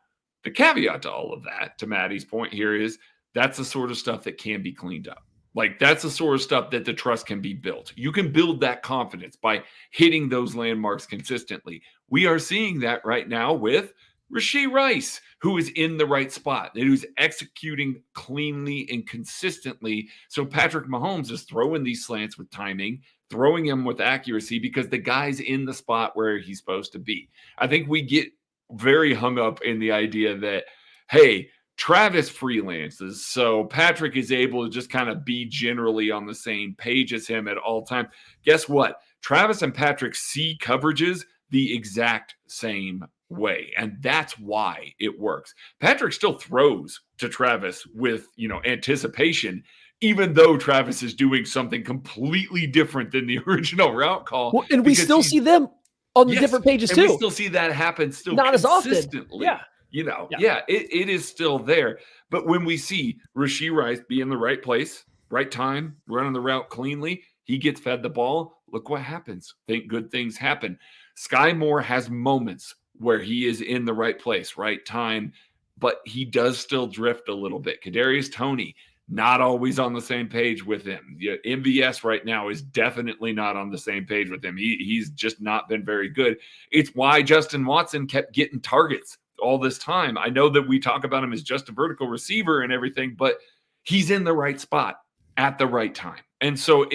the caveat to all of that, to Maddie's point here, is that's the sort of stuff that can be cleaned up. Like, that's the sort of stuff that the trust can be built. You can build that confidence by hitting those landmarks consistently. We are seeing that right now with Rashee Rice, who is in the right spot, and who's executing cleanly and consistently. So Patrick Mahomes is throwing these slants with timing, throwing them with accuracy because the guy's in the spot where he's supposed to be. I think we get very hung up in the idea that, hey, Travis freelances, so Patrick is able to just kind of be generally on the same page as him at all times. Guess what? Travis and Patrick see coverages the exact same way, and that's why it works. Patrick still throws to Travis with, anticipation, even though Travis is doing something completely different than the original route call. Well, and we still see them on the different pages too. We still see that happen still not as often. Yeah. It is still there. But when we see Rashee Rice be in the right place, right time, running the route cleanly, he gets fed the ball. Look what happens. Think good things happen. Sky Moore has moments where he is in the right place, right time, but he does still drift a little bit. Kadarius Toney, not always on the same page with him. MVS right now is definitely not on the same page with him. He's just not been very good. It's why Justin Watson kept getting targets all this time. I know that we talk about him as just a vertical receiver and everything, but he's in the right spot at the right time. And so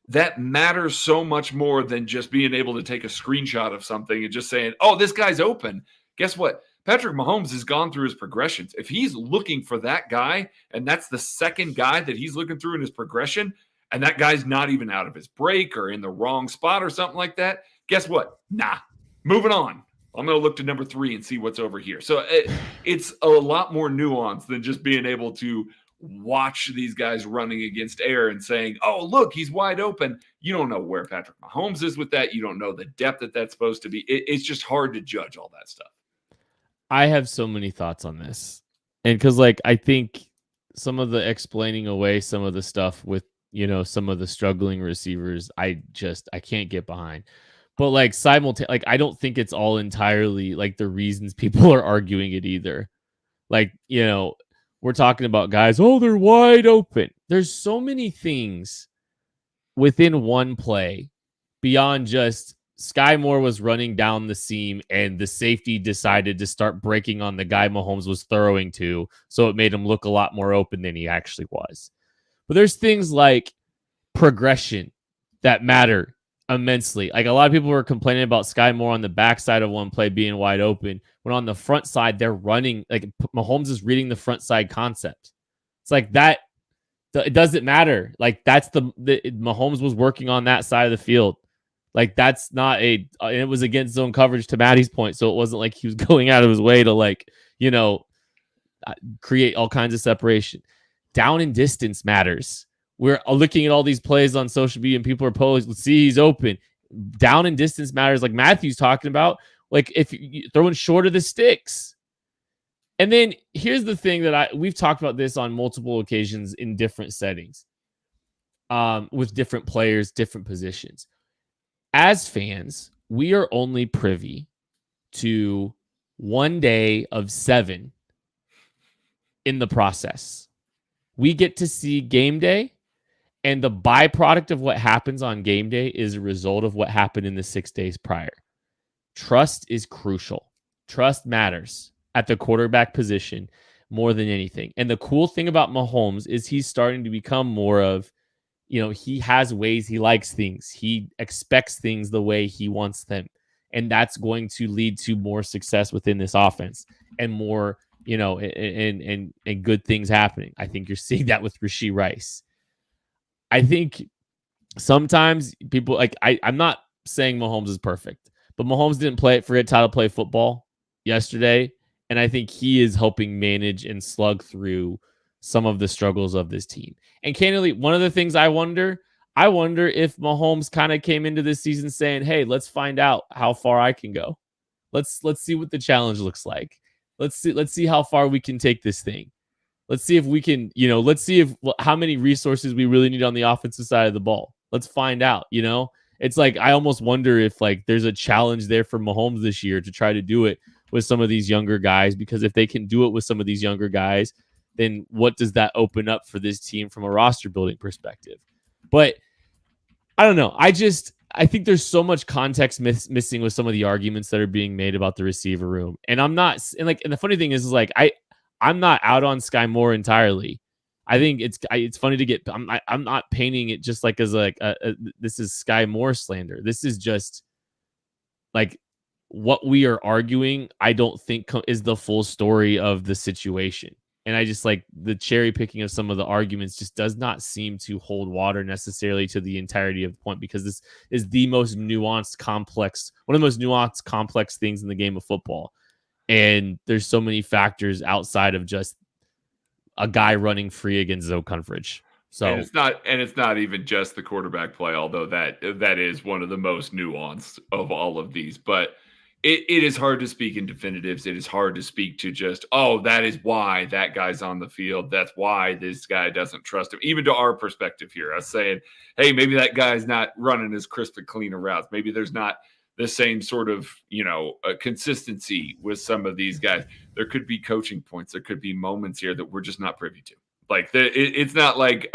that matters so much more than just being able to take a screenshot of something and just saying, oh, this guy's open. Guess what? Patrick Mahomes has gone through his progressions. If he's looking for that guy, and that's the second guy that he's looking through in his progression, and that guy's not even out of his break or in the wrong spot or something like that, guess what? Nah, moving on. I'm going to look to number 3 and see what's over here. So it's a lot more nuanced than just being able to watch these guys running against air and saying, oh, look, he's wide open. You don't know where Patrick Mahomes is with that. You don't know the depth that that's supposed to be. It's just hard to judge all that stuff. I have so many thoughts on this. And because, I think some of the explaining away some of the stuff with, some of the struggling receivers, I can't get behind. But I don't think it's all entirely the reasons people are arguing it either. We're talking about guys, oh, they're wide open. There's so many things within one play beyond just Sky Moore was running down the seam and the safety decided to start breaking on the guy Mahomes was throwing to. So it made him look a lot more open than he actually was. But there's things like progression that matter immensely. A lot of people were complaining about Sky Moore on the backside of one play being wide open, when on the front side they're running, Mahomes is reading the front side concept. It's that it doesn't matter. That's the Mahomes was working on that side of the field. That's not it was against zone coverage to Maddie's point, so it wasn't like he was going out of his way to create all kinds of separation. Down and distance matters. We're looking at all these plays on social media and people are posting, let's see, he's open. Down and distance matters, like Matthew's talking about, if you're throwing short of the sticks. And then here's the thing that we've talked about this on multiple occasions in different settings, with different players, different positions. As fans, we are only privy to 1 day of 7 in the process. We get to see game day, and the byproduct of what happens on game day is a result of what happened in the 6 days prior. Trust is crucial. Trust matters at the quarterback position more than anything. And the cool thing about Mahomes is he's starting to become more of, he has ways he likes things. He expects things the way he wants them. And that's going to lead to more success within this offense and more, and good things happening. I think you're seeing that with Rashee Rice. I think sometimes people I'm not saying Mahomes is perfect, but Mahomes didn't forget how to play football yesterday. And I think he is helping manage and slug through some of the struggles of this team. And candidly, one of the things I wonder if Mahomes kind of came into this season saying, hey, let's find out how far I can go. Let's see what the challenge looks like. Let's see how far we can take this thing. Let's see if we can, let's see how many resources we really need on the offensive side of the ball. Let's find out, It's I almost wonder if there's a challenge there for Mahomes this year to try to do it with some of these younger guys, because if they can do it with some of these younger guys, then what does that open up for this team from a roster building perspective? But I don't know. I think there's so much context missing with some of the arguments that are being made about the receiver room. And I'm not, and the funny thing is like, I'm not out on Sky Moore entirely. I think it's funny to get, I'm not painting it just like as like, this is Sky Moore slander. This is just like what we are arguing. I don't think is the full story of the situation. And I just like the cherry picking of some of the arguments just does not seem to hold water necessarily to the entirety of the point, because this is the most nuanced, complex, one of the most nuanced, complex things in the game of football. And there's so many factors outside of just a guy running free against zone coverage. So and it's not even just the quarterback play, although that is one of the most nuanced of all of these. But it is hard to speak in definitives. It is hard to speak to just, oh, that is why that guy's on the field. That's why this guy doesn't trust him. Even to our perspective here, I was saying, hey, maybe that guy's not running as crisp and clean routes. Maybe there's not the same sort of, consistency with some of these guys. There could be coaching points. There could be moments here that we're just not privy to. Like it's not like,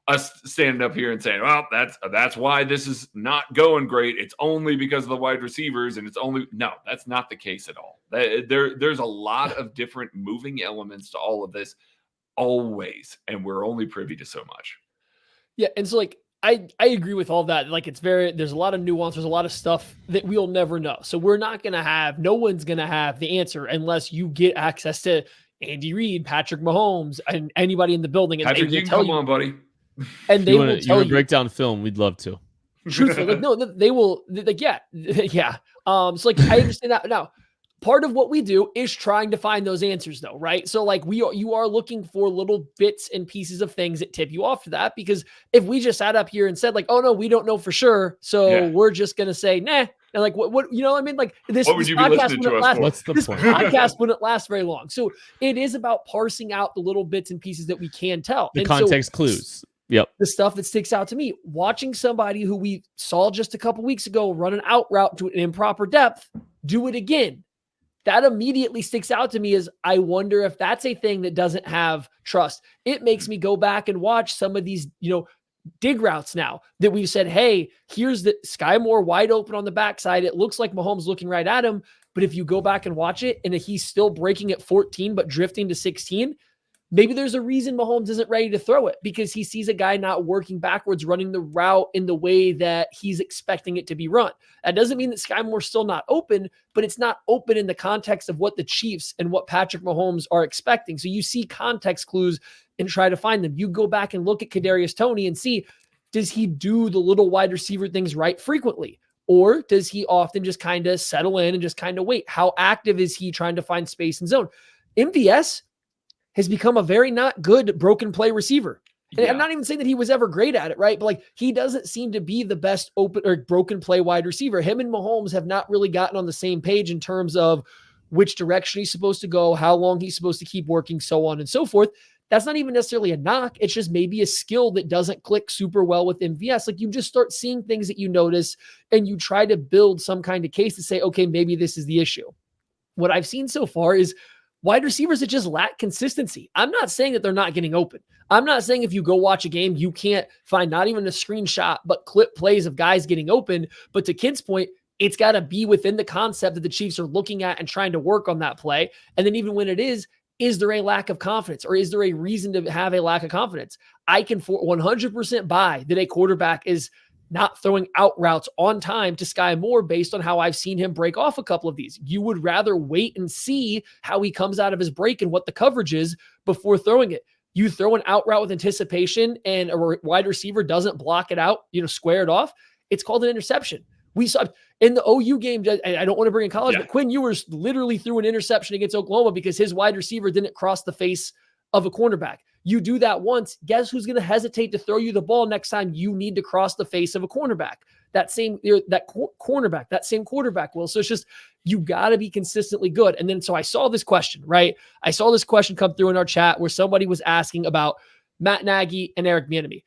us standing up here and saying, well, that's why this is not going great. It's only because of the wide receivers, and no, that's not the case at all. There's a lot of different moving elements to all of this always, and we're only privy to so much. Yeah, and so like I agree with all that. Like there's a lot of nuance. There's a lot of stuff that we'll never know. So no one's gonna have the answer unless you get access to Andy Reid, Patrick Mahomes, and anybody in the building. And Patrick, you can come on, buddy. And they will tell you. Break down film. We'd love to. Truthfully, like, no, they will. Like, yeah. So like, I understand that now. Part of what we do is trying to find those answers, though, right? So like, you are looking for little bits and pieces of things that tip you off to that. Because if we just sat up here and said like, oh no, we don't know for sure, so we're just gonna say nah. And like, what you know what I mean? Like this podcast wouldn't last. What's the point? Podcast wouldn't last very long. So it is about parsing out the little bits and pieces that we can tell. The context clues. Yep. The stuff that sticks out to me, watching somebody who we saw just a couple weeks ago run an out route to an improper depth, do it again. That immediately sticks out to me as I wonder if that's a thing that doesn't have trust. It makes me go back and watch some of these, dig routes now that we've said, hey, here's the Sky Moore wide open on the backside. It looks like Mahomes looking right at him. But if you go back and watch it and he's still breaking at 14, but drifting to 16, maybe there's a reason Mahomes isn't ready to throw it, because he sees a guy not working backwards, running the route in the way that he's expecting it to be run. That doesn't mean that Sky Moore's still not open, but it's not open in the context of what the Chiefs and what Patrick Mahomes are expecting. So you see context clues and try to find them. You go back and look at Kadarius Toney and see, does he do the little wide receiver things right frequently? Or does he often just kind of settle in and just kind of wait? How active is he trying to find space and zone? MVS has become a very not good broken play receiver. And I'm not even saying that he was ever great at it, right? But like, he doesn't seem to be the best open or broken play wide receiver. Him and Mahomes have not really gotten on the same page in terms of which direction he's supposed to go, how long he's supposed to keep working, so on and so forth. That's not even necessarily a knock. It's just maybe a skill that doesn't click super well with MVS. Like, you just start seeing things that you notice and you try to build some kind of case to say, okay, maybe this is the issue. What I've seen so far is wide receivers that just lack consistency. I'm not saying that they're not getting open. I'm not saying if you go watch a game, you can't find not even a screenshot, but clip plays of guys getting open. But to Kid's point, it's got to be within the concept that the Chiefs are looking at and trying to work on that play. And then even when it is there a lack of confidence, or is there a reason to have a lack of confidence? I can 100% buy that a quarterback is not throwing out routes on time to Sky Moore based on how I've seen him break off a couple of these. You would rather wait and see how he comes out of his break and what the coverage is before throwing it. You throw an out route with anticipation and a wide receiver doesn't block it out, square it off. It's called an interception. We saw in the OU game, I don't want to bring in college, but Quinn Ewers literally threw an interception against Oklahoma because his wide receiver didn't cross the face of a cornerback. You do that once, guess who's going to hesitate to throw you the ball next time you need to cross the face of a cornerback? That same quarterback will. So it's just, you got to be consistently good. And then, so I saw this question, right? I saw this question come through in our chat where somebody was asking about Matt Nagy and Eric Bieniemy.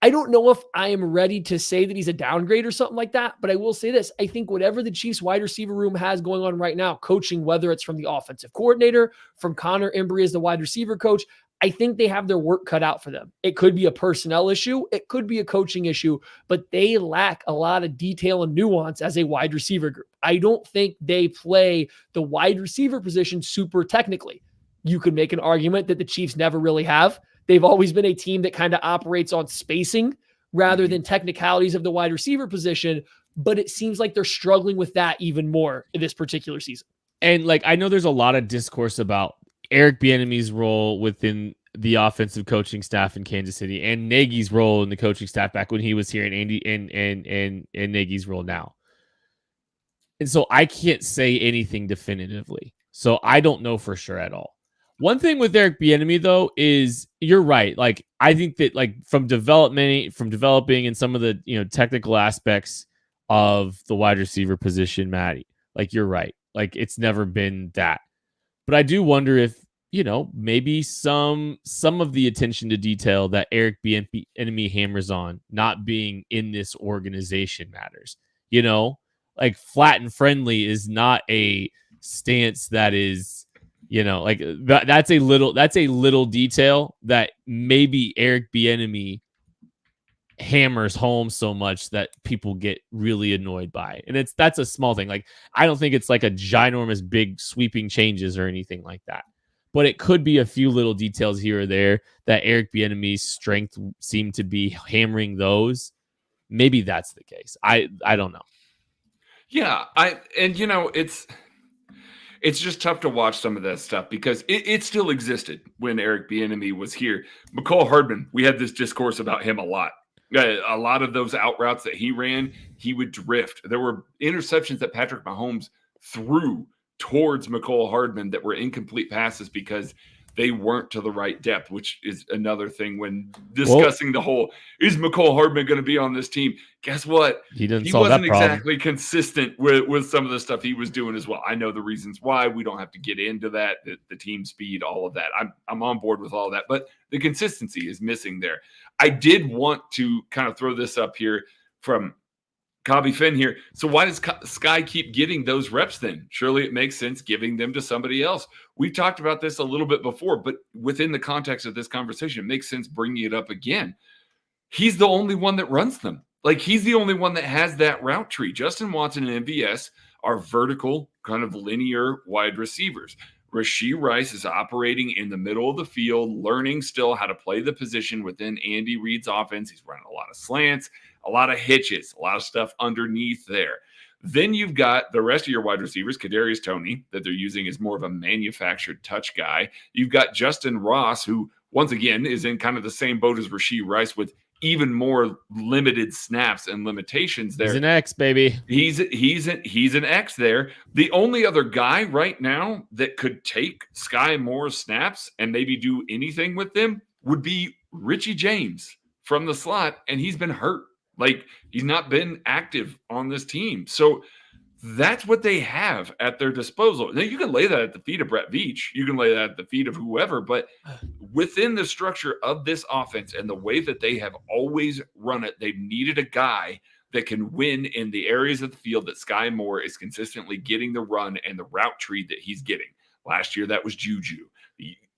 I don't know if I am ready to say that he's a downgrade or something like that, but I will say this. I think whatever the Chiefs wide receiver room has going on right now, coaching, whether it's from the offensive coordinator, from Connor Embry as the wide receiver coach, I think they have their work cut out for them. It could be a personnel issue. It could be a coaching issue, but they lack a lot of detail and nuance as a wide receiver group. I don't think they play the wide receiver position super technically. You could make an argument that the Chiefs never really have. They've always been a team that kind of operates on spacing rather than technicalities of the wide receiver position, but it seems like they're struggling with that even more in this particular season. And like, I know there's a lot of discourse about Eric Bieniemy's role within the offensive coaching staff in Kansas City and Nagy's role in the coaching staff back when he was here, and Andy and Nagy's role now. And so I can't say anything definitively. So I don't know for sure at all. One thing with Eric Bieniemy though is you're right. Like, I think that like from developing and some of the, you know, technical aspects of the wide receiver position, Matty, like you're right. Like it's never been that. But I do wonder if, you know, maybe some of the attention to detail that Eric Bieniemy hammers on not being in this organization matters. You know, like flat and friendly is not a stance that is, you know, like that's a little detail that maybe Eric Bieniemy hammers home so much that people get really annoyed by. And that's a small thing. Like, I don't think it's like a ginormous big sweeping changes or anything like that. But it could be a few little details here or there that Eric Bieniemy's strength seemed to be hammering those. Maybe that's the case. I don't know. Yeah, you know, it's just tough to watch some of that stuff because it still existed when Eric Bieniemy was here. McCall Hardman, we had this discourse about him a lot. A lot of those out routes that he ran, he would drift. There were interceptions that Patrick Mahomes threw towards McCall Hardman that were incomplete passes because they weren't to the right depth, which is another thing when discussing the whole, is McCall Hardman going to be on this team? Guess what? He wasn't exactly consistent with some of the stuff he was doing as well. I know the reasons why. We don't have to get into that, the team speed, all of that. I'm on board with all that, but the consistency is missing there. I did want to kind of throw this up here from Cobby Finn here. So why does Sky keep getting those reps then? Surely it makes sense giving them to somebody else. We've talked about this a little bit before, but within the context of this conversation, it makes sense bringing it up again. He's the only one that runs them. Like, he's the only one that has that route tree. Justin Watson and MVS are vertical, kind of linear wide receivers. Rashee Rice is operating in the middle of the field, learning still how to play the position within Andy Reid's offense. He's running a lot of slants, a lot of hitches, a lot of stuff underneath there. Then you've got the rest of your wide receivers, Kadarius Toney, that they're using as more of a manufactured touch guy. You've got Justin Ross, who, once again, is in kind of the same boat as Rashee Rice with even more limited snaps and limitations there. He's an X, baby. He's an X there. The only other guy right now that could take Sky Moore's snaps and maybe do anything with them would be Richie James from the slot, and he's been hurt. Like, he's not been active on this team. So that's what they have at their disposal. Now, you can lay that at the feet of Brett Veach. You can lay that at the feet of whoever. But within the structure of this offense and the way that they have always run it, they've needed a guy that can win in the areas of the field that Sky Moore is consistently getting the run and the route tree that he's getting. Last year, that was Juju.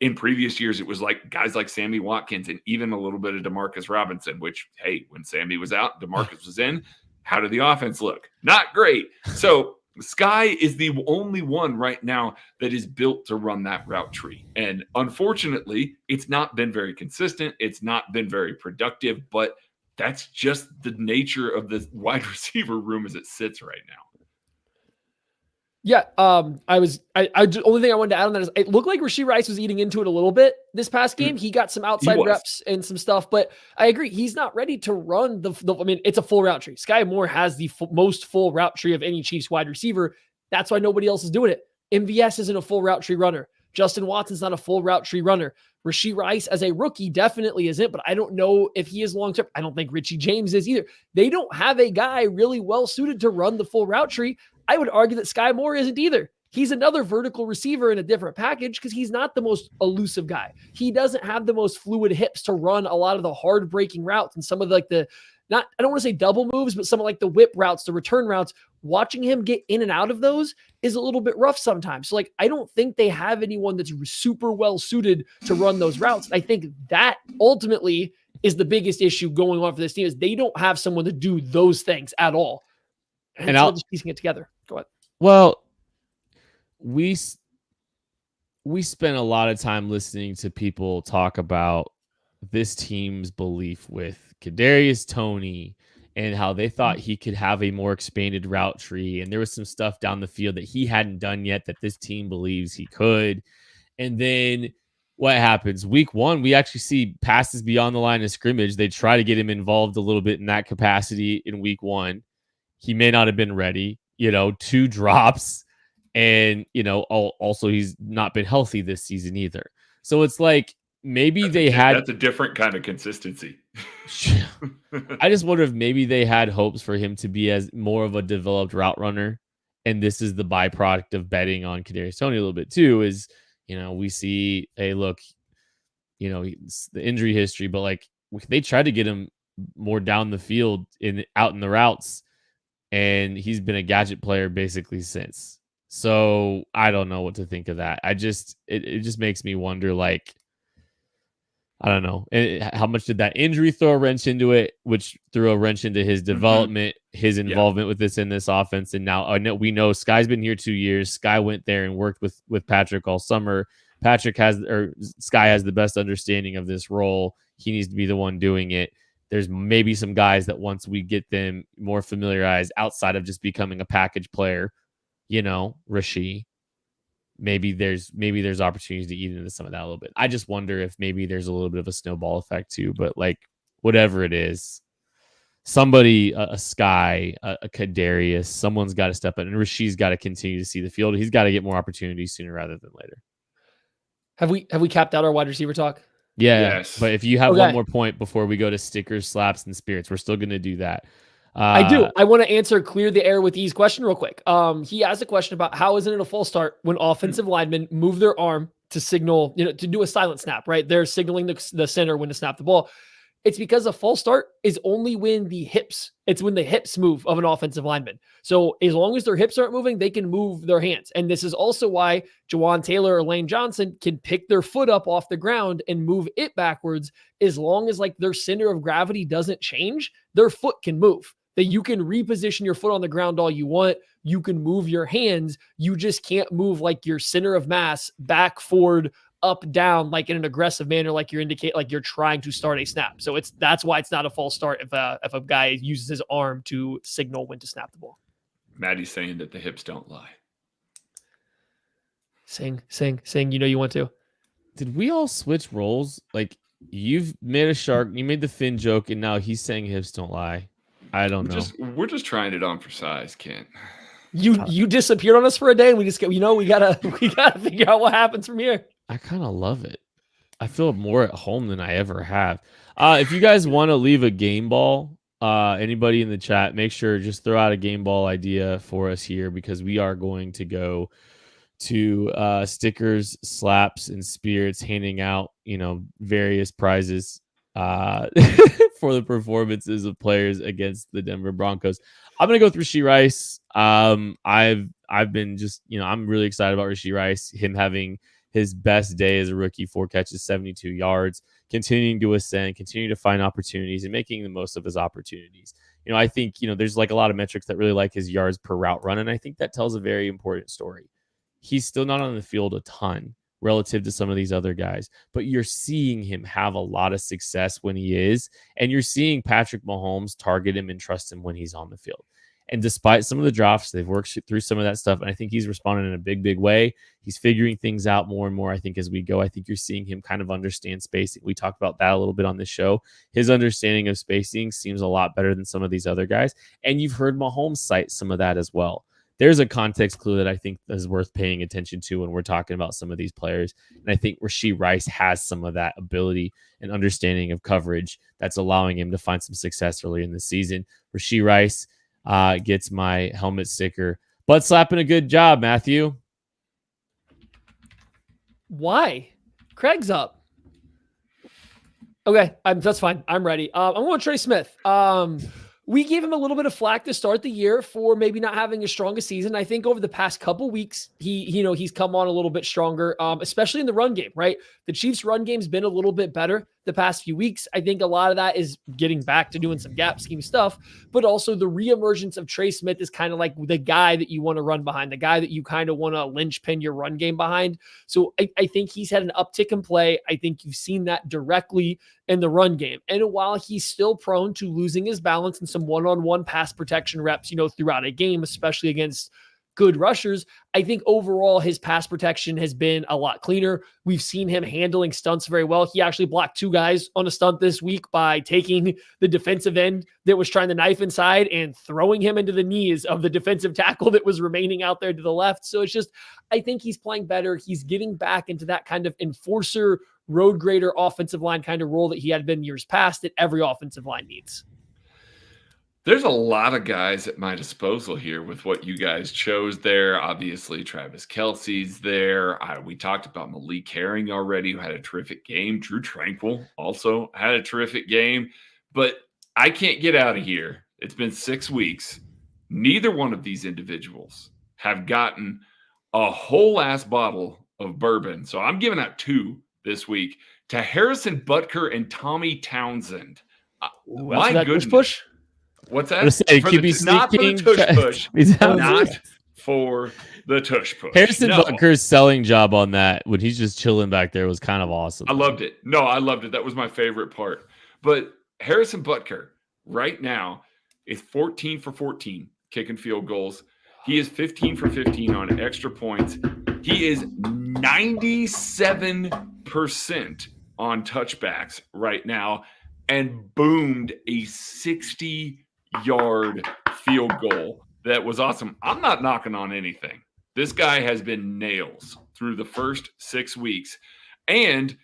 In previous years, it was like guys like Sammy Watkins and even a little bit of Demarcus Robinson, which, hey, when Sammy was out, Demarcus was in. How did the offense look? Not great. So Sky is the only one right now that is built to run that route tree. And unfortunately, it's not been very consistent. It's not been very productive, but that's just the nature of the wide receiver room as it sits right now. Yeah, only thing I wanted to add on that is it looked like Rashee Rice was eating into it a little bit this past game. He got some outside reps and some stuff, but I agree. He's not ready to run I mean, it's a full route tree. Sky Moore has the most full route tree of any Chiefs wide receiver. That's why nobody else is doing it. MVS isn't a full route tree runner. Justin Watson's not a full route tree runner. Rashee Rice as a rookie definitely isn't, but I don't know if he is long-term. I don't think Richie James is either. They don't have a guy really well suited to run the full route tree. I would argue that Sky Moore isn't either. He's another vertical receiver in a different package because he's not the most elusive guy. He doesn't have the most fluid hips to run a lot of the hard breaking routes and some of like the, not, I don't want to say double moves, but some of like the whip routes, the return routes. Watching him get in and out of those is a little bit rough sometimes. So like, I don't think they have anyone that's super well suited to run those routes. I think that ultimately is the biggest issue going on for this team is they don't have someone to do those things at all. And so just piecing it together. Go ahead. Well, we spent a lot of time listening to people talk about this team's belief with Kadarius Toney and how they thought he could have a more expanded route tree. And there was some stuff down the field that he hadn't done yet that this team believes he could. And then what happens? Week 1, we actually see passes beyond the line of scrimmage. They try to get him involved a little bit in that capacity in week 1. He may not have been ready, 2 drops. And, also he's not been healthy this season either. So it's like, maybe that's a different kind of consistency. I just wonder if maybe they had hopes for him to be as more of a developed route runner. And this is the byproduct of betting on Kadarius Toney a little bit too, is, we see, hey, look, it's the injury history, but like they tried to get him more down the field out in the routes. And he's been a gadget player basically since. So I don't know what to think of that. It just makes me wonder, like, I don't know. How much did that injury throw a wrench into it, which threw a wrench into his development, his involvement with this in this offense. And now we know Sky's been here 2 years. Sky went there and worked with Patrick all summer. Sky has the best understanding of this role. He needs to be the one doing it. There's maybe some guys that once we get them more familiarized outside of just becoming a package player, Rashee, maybe there's opportunities to eat into some of that a little bit. I just wonder if maybe there's a little bit of a snowball effect too, but like whatever it is, somebody, a Sky, a Kadarius, someone's got to step in, and Rashee's got to continue to see the field. He's got to get more opportunities sooner rather than later. Have we capped out our wide receiver talk? Yeah. Yes. But if you have one more point before we go to stickers, slaps, and spirits, we're still going to do that. I do. I want to answer clear the air with ease question real quick. He asked a question about how isn't it a false start when offensive linemen move their arm to signal, to do a silent snap, right? They're signaling the center when to snap the ball. It's because a false start is only when it's when the hips move of an offensive lineman. So as long as their hips aren't moving, they can move their hands. And this is also why Jawan Taylor or Lane Johnson can pick their foot up off the ground and move it backwards. As long as like their center of gravity doesn't change, their foot can move. That you can reposition your foot on the ground all you want. You can move your hands. You just can't move like your center of mass back, forward, up, down, like in an aggressive manner, like you're trying to start a snap. So that's why it's not a false start if a guy uses his arm to signal when to snap the ball. Maddie's saying that the hips don't lie. Sing, you want to. Did we all switch roles? Like you've made a shark, you made the fin joke, and now he's saying hips don't lie. I don't know. We're just trying it on for size, Kent. You disappeared on us for a day, and we just we gotta figure out what happens from here. I kind of love it. I feel more at home than I ever have. If you guys want to leave a game ball, anybody in the chat, make sure just throw out a game ball idea for us here, because we are going to go to stickers, slaps, and spirits, handing out various prizes for the performances of players against the Denver Broncos. I'm gonna go with Rashee Rice. I've been just I'm really excited about Rashee Rice. Him having his best day as a rookie, 4 catches, 72 yards, continuing to ascend, continuing to find opportunities, and making the most of his opportunities. I think there's like a lot of metrics that really like his yards per route run, and I think that tells a very important story. He's still not on the field a ton relative to some of these other guys, but you're seeing him have a lot of success when he is, and you're seeing Patrick Mahomes target him and trust him when he's on the field. And despite some of the drops, they've worked through some of that stuff, and I think he's responded in a big way. He's figuring things out more and more, I think, as we go. I think you're seeing him kind of understand spacing. We talked about that a little bit on this show. His understanding of spacing seems a lot better than some of these other guys, and you've heard Mahomes cite some of that as well. There's a context clue that I think is worth paying attention to when we're talking about some of these players. And I think Rashee Rice has some of that ability and understanding of coverage that's allowing him to find some success early in the season. Rashee Rice gets my helmet sticker. Butt slapping a good job, Matthew. Why? Craig's up. Okay, that's fine. I'm ready. I'm going Trey Smith. We gave him a little bit of flack to start the year for maybe not having his strongest season. I think over the past couple weeks, he's come on a little bit stronger, especially in the run game, right? The Chiefs' run game's been a little bit better the past few weeks. I think a lot of that is getting back to doing some gap scheme stuff, but also the reemergence of Trey Smith is kind of like the guy that you want to run behind, the guy that you kind of want to linchpin your run game behind. So I think he's had an uptick in play. I think you've seen that directly in the run game. And while he's still prone to losing his balance in some one-on-one pass protection reps, throughout a game, especially against good rushers, I think overall his pass protection has been a lot cleaner. We've seen him handling stunts very well. He actually blocked 2 guys on a stunt this week by taking the defensive end that was trying to knife inside and throwing him into the knees of the defensive tackle that was remaining out there to the left. So it's just, I think he's playing better. He's getting back into that kind of enforcer, road grader offensive line kind of role that he had been years past that every offensive line needs. There's a lot of guys at my disposal here with what you guys chose there. Obviously, Travis Kelce's there. We talked about Malik Herring already, who had a terrific game. Drew Tranquil also had a terrific game. But I can't get out of here. It's been 6 weeks. Neither one of these individuals have gotten a whole ass bottle of bourbon. So I'm giving out 2 this week to Harrison Butker and Tommy Townsend. My goodness. Push? What's that? Not for the tush push. Not for the tush push. Harrison Butker's selling job on that when he's just chilling back there was kind of awesome. I loved it. No, I loved it. That was my favorite part. But Harrison Butker right now is 14 for 14 kicking field goals. He is 15 for 15 on extra points. He is 97% on touchbacks right now and boomed a 60-yard field goal. That was awesome. I'm not knocking on anything. This guy has been nails through the first 6 weeks. And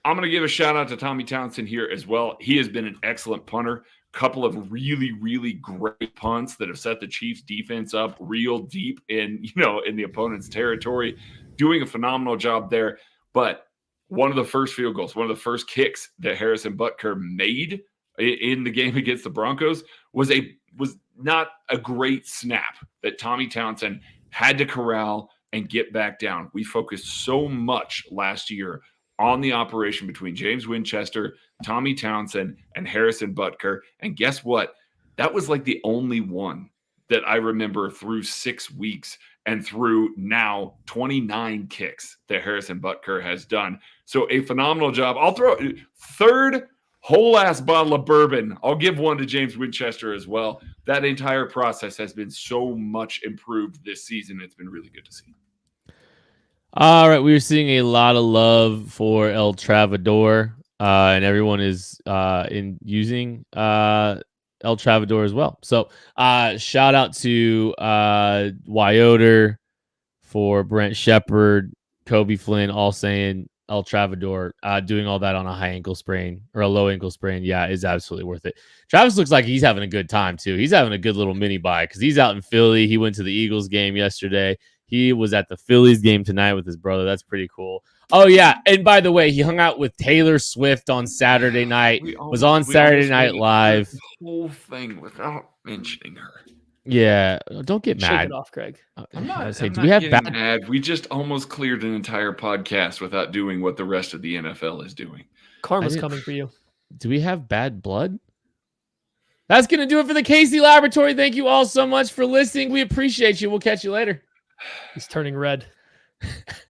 I'm going to give a shout out to Tommy Townsend here as well. He has been an excellent punter. Couple of really, really great punts that have set the Chiefs defense up real deep in the opponent's territory, doing a phenomenal job there. But one of the first field goals, one of the first kicks that Harrison Butker made in the game against the Broncos was not a great snap that Tommy Townsend had to corral and get back down. We focused so much last year on the operation between James Winchester, Tommy Townsend, and Harrison Butker. And guess what? That was like the only one that I remember through 6 weeks and through now 29 kicks that Harrison Butker has done. So a phenomenal job. I'll throw 3rd whole ass bottle of bourbon. I'll give one to James Winchester as well. That entire process has been so much improved this season. It's been really good to see. All right, we're seeing a lot of love for El Travador, and everyone is using El Travador as well. So shout out to Wyoder, for Brent Shepard, Kobe Flynn, all saying El Travador doing all that on a high ankle sprain or a low ankle sprain, yeah, is absolutely worth it. Travis looks like he's having a good time too. He's having a good little mini bye because he's out in Philly. He went to the Eagles game yesterday. He was at the Phillies game tonight with his brother. That's pretty cool. Oh, yeah. And by the way, he hung out with Taylor Swift on Saturday night. Was on Saturday Night Live. The whole thing without mentioning her. Yeah. Don't get mad. Shake it off, Craig. I'm not getting mad. We just almost cleared an entire podcast without doing what the rest of the NFL is doing. Karma's coming for you. Do we have bad blood? That's going to do it for the Casey Laboratory. Thank you all so much for listening. We appreciate you. We'll catch you later. He's turning red.